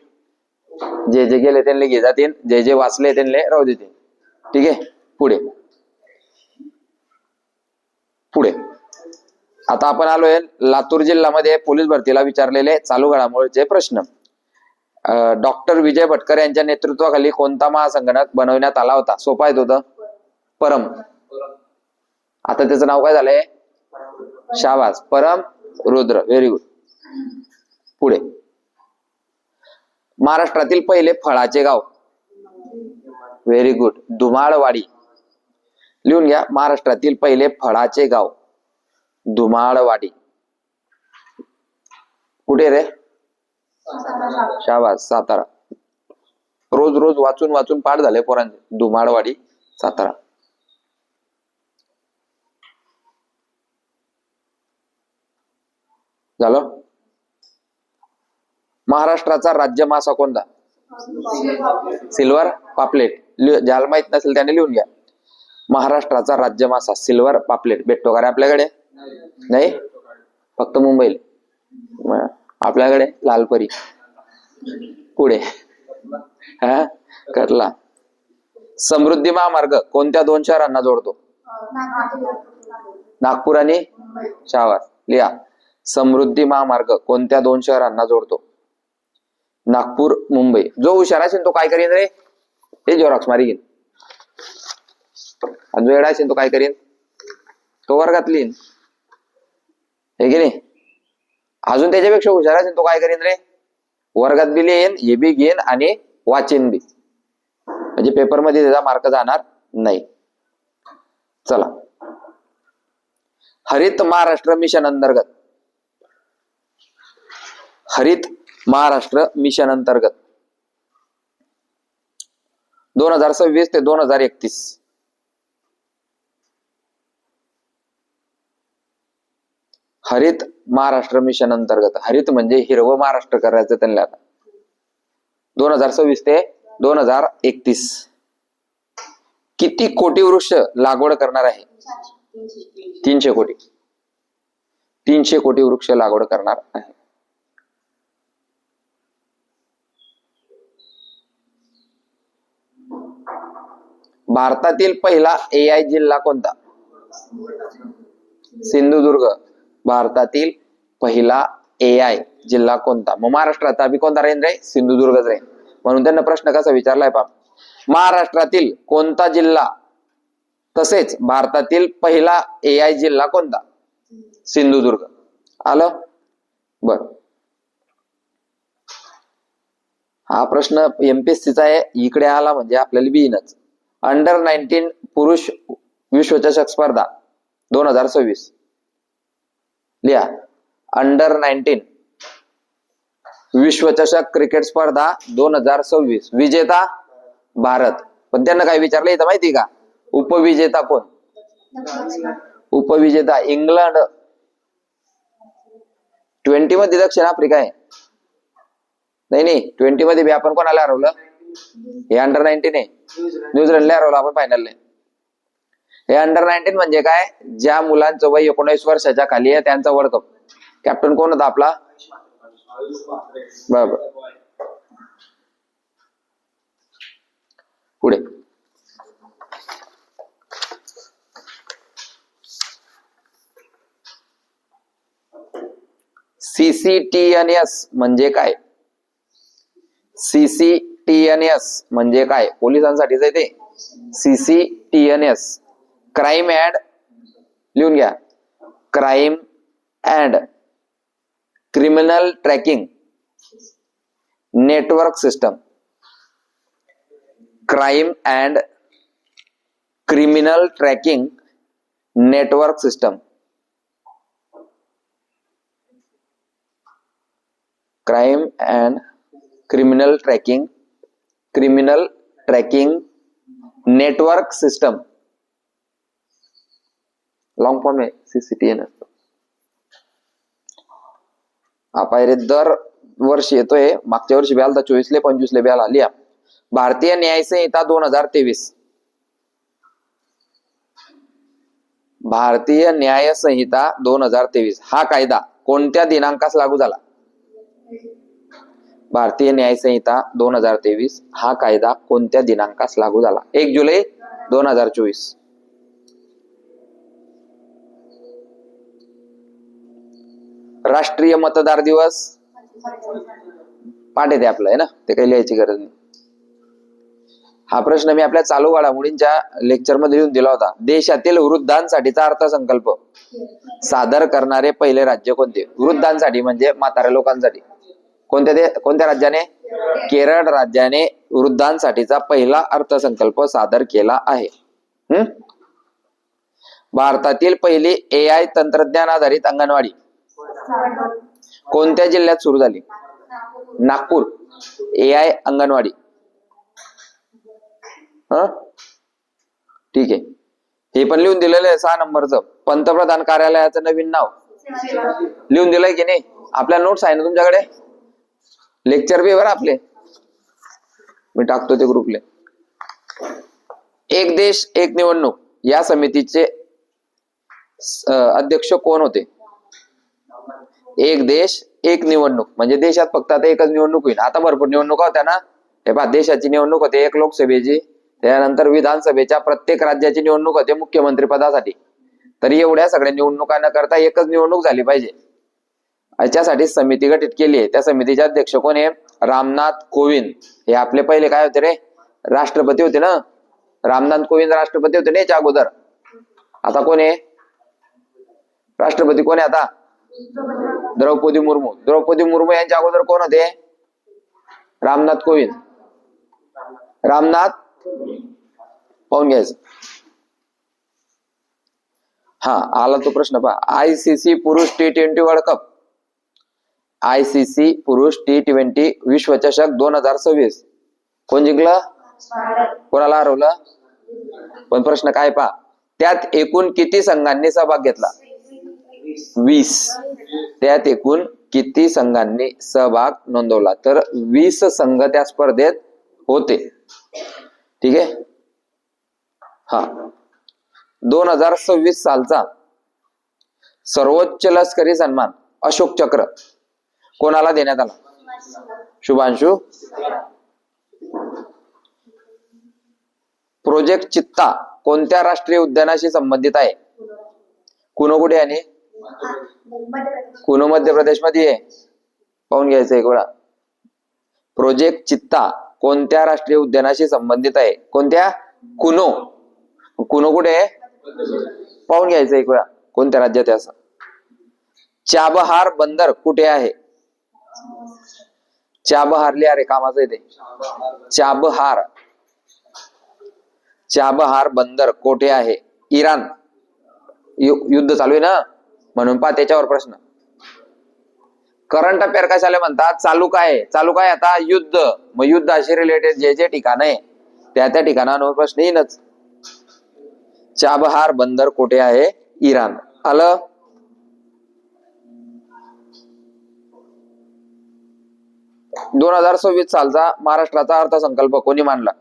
जे जे गेले त्यांना घे जातील, जे जे वाचले त्यांना राहू देतील. ठीक आहे. पुढे आता आपण आलोय लातूर जिल्ह्यामध्ये पोलीस भरतीला विचारलेले चालू घडामोडीचे प्रश्न. डॉक्टर विजय भटकर यांच्या नेतृत्वाखाली कोणता महासंगणक बनवण्यात आला होता? सोपा आहे तो. परम. आता त्याचं नाव काय झालंय? शाबास, परम रुद्र. Very good. पुढे महाराष्ट्रातील पहिले फळाचे गाव. Very good, Dhumalwadi. लिहून घ्या, महाराष्ट्रातील पहिले फळाचे गाव धुमाळवाडी. कुठे रे? शाबास, सातारा. रोज रोज वाचून वाचून पाठ झाले पोरांचे. धुमाळवाडी, सातारा. झालं. महाराष्ट्राचा राज्य मासा कोणता? सिल्वर पापलेट. ज्याला माहित नसेल त्याने लिहून घ्या. महाराष्ट्राचा राज्य मासा सिल्वर पापलेट भेटतो का रे आपल्याकडे? नाही, फक्त मुंबईला. आपल्याकडे लालपरी. पुढे हा कटला. समृद्धी महामार्ग कोणत्या दोन शहरांना जोडतो? नागपूर आणि शावर. लिहा. समृद्धी महामार्ग कोणत्या दोन शहरांना जोडतो? नागपूर मुंबई. जो हुशार असेल तो काय करीन रे? हे झेरॉक्स मारी घेईन. जो येडा असेल तो काय करीन? तो वर्गात लिहीन. हे की नाही? अजून त्याच्यापेक्षा हुशार असेल तो काय करीन रे? वर्गात बी लिहीन, हे बी घेईन आणि वाचीन बी. म्हणजे पेपर मध्ये त्याचा मार्क जाणार नाही. चला. हरित महाराष्ट्र मिशन अंतर्गत, हरित महाराष्ट्र मिशन अंतर्गत 2026 ते 2031 हरित महाराष्ट्र मिशन अंतर्गत, हरित म्हणजे हिरवं महाराष्ट्र करायचं त्यांना आता, 2026 ते 2031 किती कोटी वृक्ष लागवड करणार आहे? 300 कोटी. 300 कोटी वृक्ष लागवड करणार आहे. भारतातील पहिला AI जिल्हा कोणता? सिंधुदुर्ग. भारतातील पहिला AI जिल्हा कोणता? मग महाराष्ट्रात अभि कोणता राहील रे? सिंधुदुर्गच राहील. म्हणून त्यांना प्रश्न कसा विचारलाय पहा. महाराष्ट्रातील कोणता जिल्हा तसेच भारतातील पहिला AI जिल्हा कोणता? सिंधुदुर्ग. आलं? बर. हा प्रश्न MPSCचा आहे. इकडे आला म्हणजे आपल्याला बी येईनच. अंडर 19 पुरुष विश्वचषक स्पर्धा 2026. लिहा. अंडर 19 विश्वचषक क्रिकेट स्पर्धा 2026 विजेता भारत. पण त्यांना काय विचारलं इथं माहिती का? उपविजेता कोण? उपविजेता इंग्लंड. 20 मध्ये दक्षिण आफ्रिका आहे. नाही 20 मध्ये बी आपण कोणाला हरवलं? हे अंडर 19 आहे. न्यूझीलंडला हरवलं आपण फायनलला. हे अंडर 19 म्हणजे काय? ज्या मुलांचं वय 19 वर्षाच्या खाली आहे त्यांचा वर्ल्ड कप. कॅप्टन कोण होता आपला? बरोबर. पुढे. CCTNS म्हणजे काय? CCTNS म्हणजे काय? पोलिसांसाठीच आहे ते. CCTNS क्राईम अँड, लिहून घ्या, crime and criminal tracking network system. Crime and criminal tracking network system. Crime and criminal tracking network system. Long form आहे CCTNS. हा पायरे दर वर्षी येतोय. मागच्या वर्षी ब्याला 24 ले 25 ले ब्याला. लिहा. भारतीय न्याय संहिता 2023. भारतीय न्याय संहिता 2023 हा कायदा कोणत्या दिनांकास लागू झाला? भारतीय न्याय संहिता 2023 हा कायदा कोणत्या दिनांकास लागू झाला? 1 जुलै 2024. राष्ट्रीय मतदार दिवस पाठ येते आपलं आहे ना, ते काही लिहायची गरज नाही. हा प्रश्न मी आपल्या चालू घडामोडींच्या लेक्चर मध्ये लिहून दिला होता. देशातील वृद्धांसाठीचा अर्थसंकल्प सादर करणारे पहिले राज्य कोणते? वृद्धांसाठी म्हणजे म्हाताऱ्या लोकांसाठी. कोणत्या राज्याने? केरळ राज्याने वृद्धांसाठीचा पहिला अर्थसंकल्प सादर केला आहे. भारतातील पहिली AI तंत्रज्ञान आधारित अंगणवाडी कोणत्या जिल्ह्यात सुरू झाली? नागपूर. AI अंगणवाडी. ठीक आहे. हे पण लिहून दिलेलं आहे 6 नंबरचं. पंतप्रधान कार्यालयाचं नवीन नाव लिहून दिलंय की नाही? आपल्या नोट्स आहे ना तुमच्याकडे? लेक्चर पेपर आपले मी टाकतो ते ग्रुपले. एक देश एक निवडणूक या समितीचे अध्यक्ष कोण होते? एक देश एक निवडणूक म्हणजे देशात फक्त आता एकच निवडणूक होईल. आता भरपूर निवडणुका होत्या ना. हे पहा, देशाची निवडणूक होते एक लोकसभेची, त्यानंतर विधानसभेच्या प्रत्येक राज्याची निवडणूक होते मुख्यमंत्री पदासाठी. तरी एवढ्या सगळ्या निवडणुका न करता एकच निवडणूक झाली पाहिजे याच्यासाठी समिती गठीत केली आहे. त्या समितीचे अध्यक्ष कोण आहे? रामनाथ कोविंद. हे आपले पहिले काय होते रे? राष्ट्रपती होते ना. रामनाथ कोविंद राष्ट्रपती होते ना याच्या अगोदर. आता कोण आहे राष्ट्रपती? कोण आहे आता? द्रौपदी मुर्मू. द्रौपदी मुर्मू यांच्या अगोदर कोण होते? रामनाथ कोविंद. रामनाथ पाहून घ्यायचं. हा आला तो प्रश्न पहा. आयसीसी पुरुष T20 वर्ल्ड कप, आयसीसी पुरुष T20 विश्वचषक 2026 कोण जिंकलं? कोणाला हरवलं? पण प्रश्न काय पहा, त्यात एकूण किती संघांनी सहभाग घेतला? 20. त्यात एकूण किती संघांनी सहभाग नोंदवला? तर 20 संघ त्या स्पर्धेत होते. ठीक आहे. हा 2026 सालचा सर्वोच्च लष्करी सन्मान अशोक चक्र कोणाला देण्यात आला? शुभांशु. प्रोजेक्ट चित्ता कोणत्या राष्ट्रीय उद्यानाशी संबंधित आहे? कुणो कुठे आणि कुणो मध्य प्रदेश मध्ये आहे. पाहून घ्यायचं एक वेळा. प्रोजेक्ट चित्ता कोणत्या राष्ट्रीय उद्यानाशी संबंधित आहे? कोणत्या? कुनो. कुनो कुठे आहे? पाहून घ्यायचं एक वेळा कोणत्या राज्यात आहे असं. चाबहार बंदर कुठे आहे? चाबहार लिहा रे, कामाचं आहे ते. चाबहार. चाबहार बंदर कोठे आहे? इराण. युद्ध चालू आहे ना म्हणून पहा त्याच्यावर प्रश्न. करंट अफेअर कशाला म्हणतात? चालू काय? चालू काय आता? युद्ध. मग युद्धाशी रिलेटेड जे जे ठिकाण आहे त्या त्या ठिकाणांवर प्रश्न येईनच. चाबहार बंदर कोठे आहे? इराण. आलं. - 2026 सालचा महाराष्ट्राचा अर्थसंकल्प कोणी मांडला?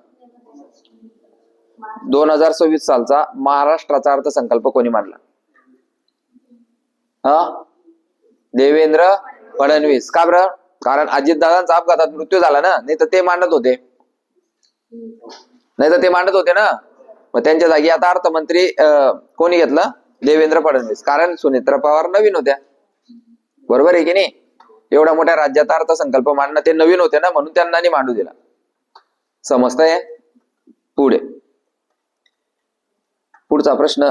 2026 सालचा महाराष्ट्राचा अर्थसंकल्प कोणी मांडला? देवेंद्र फडणवीस. का बरं? कारण अजितदादांचा अपघातात मृत्यू झाला ना, नाही तर ते मांडत होते. ना. मग त्यांच्या जागी आता अर्थमंत्री कोणी घेतलं? देवेंद्र फडणवीस. कारण सुनेत्रा पवार नवीन होत्या. बरोबर आहे की नाही? एवढ्या मोठ्या राज्यात अर्थसंकल्प मांडणं ते नवीन होते ना, म्हणून त्यांना नाही मांडू दिला. समजतंय? पुढे पुढचा प्रश्न.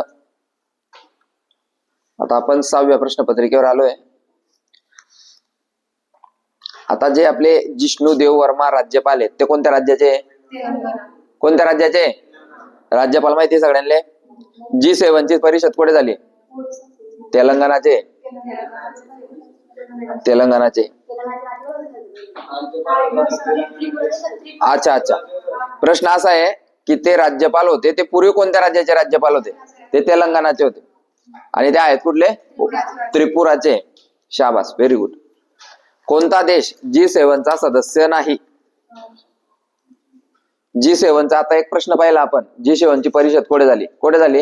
आता आपण 6व्या प्रश्नपत्रिकेवर आलोय. आता जे आपले जिष्णू देव वर्मा राज्यपाल आहेत ते कोणत्या राज्याचे? कोणत्या राज्याचे राज्यपाल माहिती सगळ्यांना? G7 ची परिषद कुठे झाली? तेलंगणाचे. अच्छा. प्रश्न असा आहे की ते राज्यपाल होते ते पूर्वी कोणत्या राज्याचे राज्यपाल होते? ते तेलंगणाचे होते. आणि ते आहेत कुठले? त्रिपुराचे. शाबास, व्हेरी गुड. कोणता देश G7 चा सदस्य नाही? G7 चा आता एक प्रश्न पाहिला आपण. G7 ची परिषद कुठे झाली?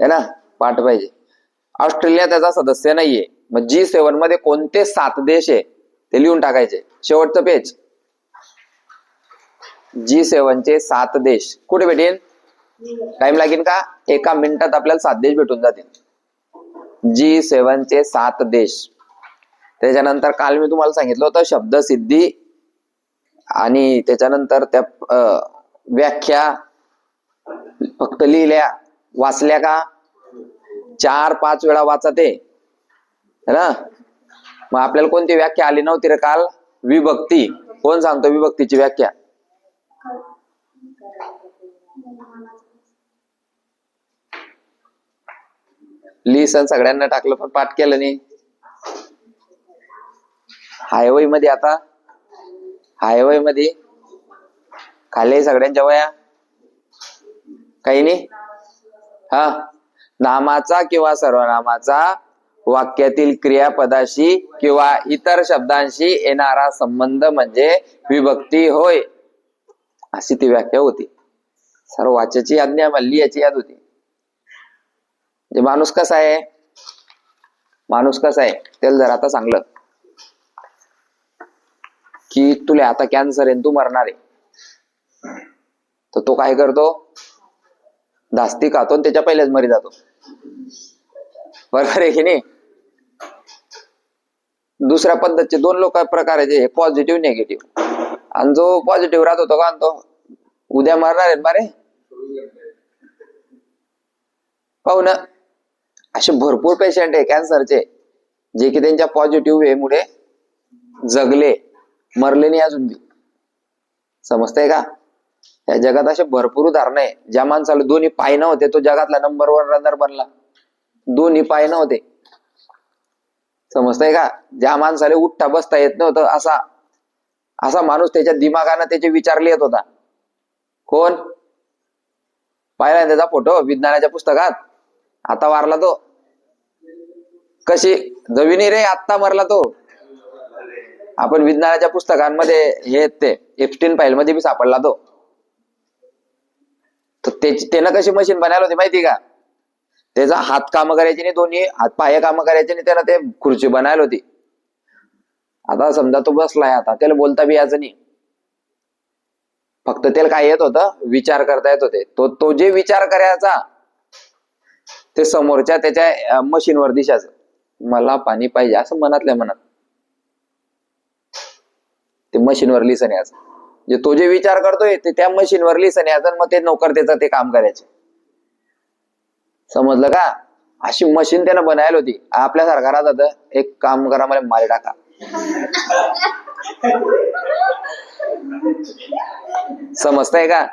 है ना? पाठ पाहिजे. ऑस्ट्रेलिया त्याचा सदस्य नाहीये. मग G7 मध्ये कोणते 7 देश आहे ते लिहून टाकायचे. शेवटचं पेज. G7 चे 7 देश कुठे भेटेल? टाइम लागेल का? 1 मिनिटात आपल्याला 7 देश भेटून जातील. G7 चे 7 देश. त्याच्यानंतर काल मी तुम्हाला सांगितलं होतं शब्दसिद्धी आणि त्याच्यानंतर त्या व्याख्या फक्त लिहिल्या वाचल्या का? 4-5 वेळा वाचा ते, है ना? मग आपल्याला कोणती व्याख्या आली नव्हती रे काल? विभक्ती. कोण सांगतो विभक्तीची व्याख्या? लिसन सगळ्यांना टाकलं पण पाठ केलं नाही. हायवे मध्ये आता हायवे मध्ये खाली सगळ्यांच्या वया काही नाही. नामाचा किंवा सर्वनामाचा वाक्यातील क्रियापदाशी किंवा इतर शब्दांशी येणारा संबंध म्हणजे विभक्ती होय, अशी ती व्याख्या होती. सर्व वाच्याची आज्ञा मल्ली याची याद होती. म्हणजे माणूस कसा आहे, माणूस कसा आहे त्याला जर आता सांगलं की तुला आता कॅन्सर आहे, तू मरणार आहे, तर तो काय करतो, धास्ती खातो आणि त्याच्या पहिलेच मरी जातो. बरोबर आहे की नाही? दुसऱ्या पद्धतीचे दोन लोक प्रकार आहे, पॉझिटिव्ह निगेटिव्ह. आणि जो पॉझिटिव्ह राहत होतो का तो उद्या मरणार आहे बारे. पाहू ना, असे भरपूर पेशंट आहे कॅन्सरचे जे की त्यांच्या पॉझिटिव्ह वे मुळे जगले, मरले नाही अजून बी. समजतंय का? या जगात असे भरपूर उदाहरण आहे. ज्या माणसाला दोन्ही पाय नव्हते तो जगातला नंबर 1 रनर बनला, दोन्ही पाय नव्हते. समजतंय का? ज्या माणसाला उठता बसता येत नव्हतं असा माणूस त्याच्या दिमागानं त्याचे विचार लिहित होता. कोण पाहिला त्याचा फोटो विज्ञानाच्या पुस्तकात? आता वारला तो. कशी जमिनी रे, आत्ता मरला तो. आपण विज्ञानाच्या पुस्तकांमध्ये हे ते एप्स्टीन फाईल मध्ये बी सापडला तो. तर त्यानं कशी मशीन बनायला होती माहिती का? त्याचा हात काम करायचे नाही, दोन्ही हात पाय काम करायचे नाही, त्याला ते खुर्ची बनायला होती. आता समजा तो बसलाय, आता त्याला बोलता बी यायचं नाही, फक्त त्याला काय येत होतं, विचार करता येत होते. तो जे विचार करायचा ते समोरच्या त्याच्या मशीनवर दिसायचं. मला पाणी पाहिजे असं मनातल्या मनात ते मशीनवर लिसन यायचं. जे तो जे विचार करतोय ते त्या मशीनवर लिसन यायचं, मग ते नोकर त्याचं ते काम करायचे. समजलं का? अशी मशीन त्यानं बनायला होती. आपल्यासारखा राहतात, एक काम करा मला मारी टाका. समजतंय का?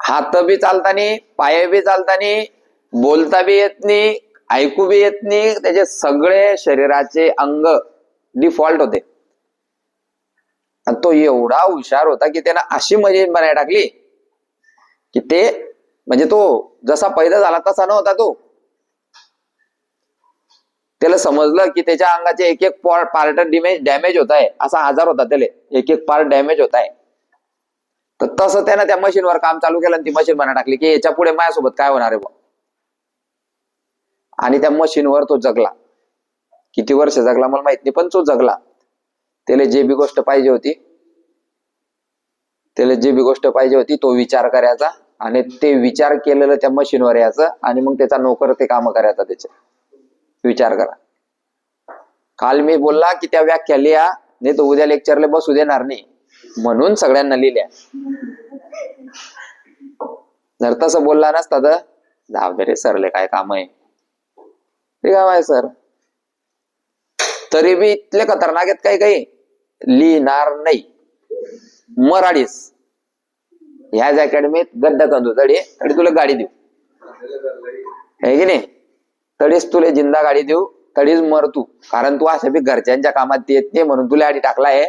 हात बी चालतानी, पाय बी चालतानी, बोलता बी येत नाही, ऐकू बी येत नाही, त्याचे सगळे शरीराचे अंग डिफॉल्ट होते. आणि तो एवढा हुशार होता की त्यानं अशी मशीन बनायला टाकली की ते म्हणजे तो जसा पैदा झाला तसा नव्हता तो. त्याला समजलं की त्याच्या अंगाचे एक एक पार्ट डॅमेज होत आहे, असा आजार होता त्याला, एक एक पार्ट डॅमेज होत आहे. तर तसं त्यानं त्या मशीनवर काम चालू केलं आणि ती मशीन बनायला टाकली की याच्या पुढे माझ्यासोबत काय होणार आहे बा. आणि त्या मशीनवर तो जगला. किती वर्ष जगला मला माहित नाही, पण तो जगला. त्याला जे बी गोष्ट पाहिजे होती तो विचार करायचा आणि ते विचार केलेलं त्या मशीनवर यायचं आणि मग त्याचा नोकर ते काम करायचा. त्याचे विचार करा. काल मी बोलला की त्या व्याख्या लिहा, नाही तर उद्या लेक्चरला बसू देणार नाही, म्हणून सगळ्यांना लिहिल्या. जर तसं बोलला नसता तर जाऊ दे रे सरले काय काम आहे, ते काम आहे सर, तरी बी इथले खतरनाक आहेत काही लिहिणार नाही. मराठीच ह्याच अकॅडमीत गड्डा कंदू तडी तुला गाडी देऊ, है की नाही? तडीच तुला जिंदा गाडी देऊ, तडीच मर तू. कारण तू अशा बी घरच्यांच्या कामात येत नाही म्हणून तुला आडी टाकलाय,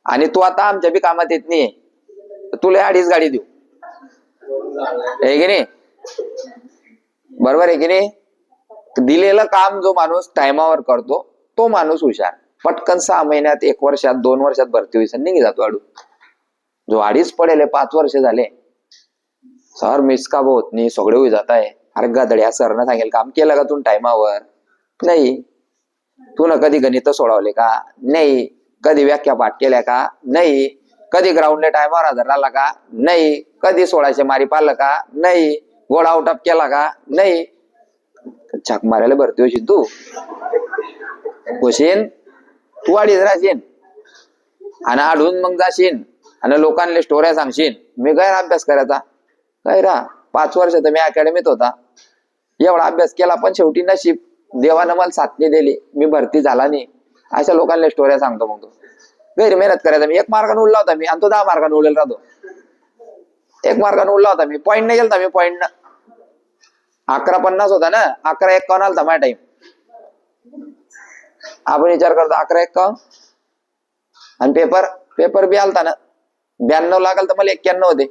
आणि तू आता आमच्या बी कामात येत नाही, तुला आडीच गाडी देऊ, है की नाही? बरोबर आहे की नाही? दिलेलं काम जो माणूस टायमावर करतो तो माणूस हुशार. पटकन 6 महिन्यात, 1 वर्षात, 2 वर्षात भरती होईल, निघी जातो आडू. जो अडीच पडेल 5 वर्ष झाले सर मिस का होत नाही, सगळे होई जात आहे. अरे गदड्या, सरनं सांगेल काम केलं का तू टायमावर? नाही. तू न कधी गणित सोडवले का? नाही. कधी व्याख्या पाठ केल्या का? नाही. कधी ग्राउंडने टायमावर हजर राहिला का? नाही. कधी 1600 मारी पाळलं का? नाही. गोळा आउट ऑफ केला का? नाही. छाक मारायला भरती होशील तू, होशील तू अडीच राहशील आणि आढून मग जाशील आणि लोकांना स्टोऱ्या सांगशील. मी काय अभ्यास करायचा काय रा, 5 वर्ष तर मी अकॅडमीत होता, एवढा अभ्यास केला, पण शेवटी नशीब देवानं मला साथ नाही दिली, मी भरती झाला नाही. अशा लोकांना स्टोऱ्या सांगतो. मग तो गैर मेहनत करायचा. मी 1 मार्काने उडला होता मी, आणि तो 10 मार्काने उडलेला राहतो. 1 मार्काने उडला होता मी, पॉईंट नाही गेलता मी, पॉईंट 11:50 होता ना, 11:51 आलता माझा टाइम. आपण विचार करतो 11:51 आणि पेपर बी आलता ना, 92 लागल तर मला 91 होते.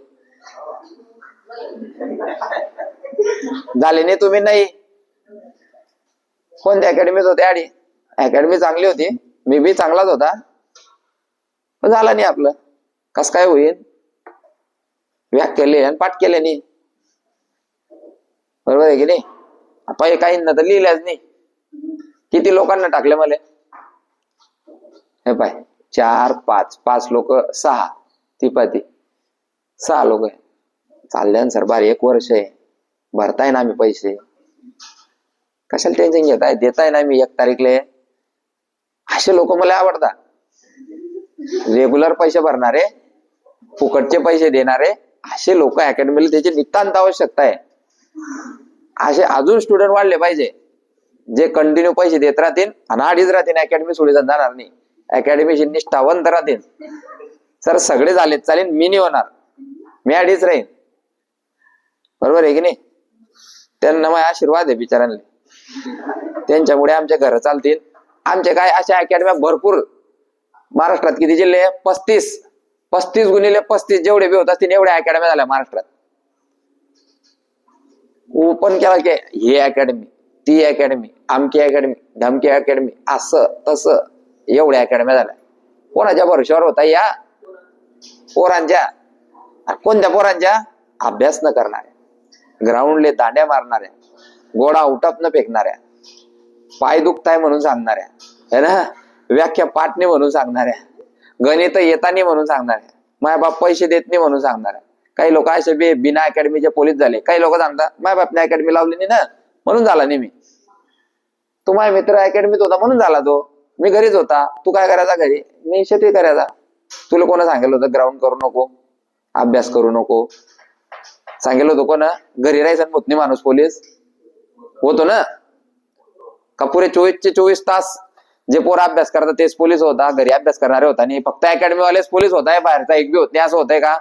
झाले नाही तुम्ही? नाही कोणत्या अकॅडमीत होते आडी? अकॅडमी चांगली होती, मी बी चांगलाच होता, पण झाला नाही आपलं. कस काय होईल? व्याक केले आणि पाठ केले नाही, बरोबर आहे की नाही? आपण काही ना तर लिहिल्याच नाही. किती लोकांना टाकले मला? हे पाय 4 5 5 लोक 6 ती पाती 6 लोक आहे. चालले सर बार 1 वर्ष आहे, भरताय ना आम्ही पैसे, कशाला टेन्शन घेताय? देताय ना मी 1 तारीखले. असे लोक मला आवडतात, रेग्युलर पैसे भरणारे, फुकटचे पैसे देणारे, असे लोक अकॅडमीला त्याची नितांत आवश्यकता आहे. असे अजून स्टुडंट वाढले पाहिजे, जे कंटिन्यू पैसे देत राहतील आणि अडीच राहतील, अकॅडमी सोडून जाणार नाही, अकॅडमीशी निष्ठावंत राहतील. सर सगळे झाले चालेल, मी नाही होणार, मी अडीच राहीन, बरोबर आहे की नाही? त्यांना माझा आशीर्वाद आहे बिचारांना, त्यांच्यामुळे आमचे घर चालतील. आमचे काय अशा अकॅडम्या भरपूर महाराष्ट्रात किती जिल्हे? 35 35 गुणिले 35 जेवढे बी होत असतील एवढ्या अकॅडम्या झाल्या महाराष्ट्रात. ओपन केला की हे अकॅडमी, ती अकॅडमी, आमकी अकॅडमी, धमकी अकॅडमी, असं तसं एवढ्या अकॅडम्या झाल्या. कोणाच्या भरोश्यावर होता? या पोरांच्या. कोणत्या पोरांच्या? अभ्यास न करणाऱ्या, ग्राउंडले दांड्या मारणाऱ्या, गोडा उटप न फेकणाऱ्या, पाय दुखताय म्हणून सांगणाऱ्या, है ना, व्याख्या पाठ नाही म्हणून सांगणाऱ्या, गणित येतानी म्हणून सांगणाऱ्या, माय बाप पैसे देत नाही म्हणून सांगणाऱ्या. काही लोक असे बिना अकॅडमीचे पोलीस झाले. काही लोक सांगतात माय बापने अकॅडमी लावली नाही ना म्हणून झाला नाही मी. तू माझा मित्र अकॅडमीत होता म्हणून झाला तो, मी घरीच होता. तू काय करायचा घरी? मी शेती करायचा. तुला कोणा सांगितलं होतं ग्राउंड करू नको, अभ्यास करू नको? सांगितलं होतं कोण? घरी राहायचं होत नाही माणूस पोलीस होतो ना का? पुरे 24चे 24 तास जे पोर अभ्यास करतात तेच पोलीस होता, घरी अभ्यास करणारे होता नाही, फक्त अकॅडमी वालेच पोलीस होताय, बाहेरचा एक बी होत नाही असं होतंय का?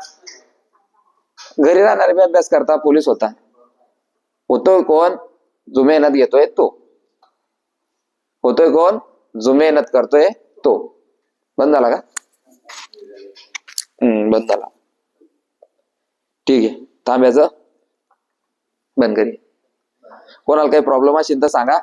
घरी राहणारे बी अभ्यास करता पोलीस होता. होतोय कोण? जो मेहनत घेतोय तो. होतोय कोण? जो मेहनत करतोय तो. बंद झाला का? बंद झाला. ठीक आहे, थांबायचं बंद करी. कोणाला काही प्रॉब्लेम असेल तर सांगा.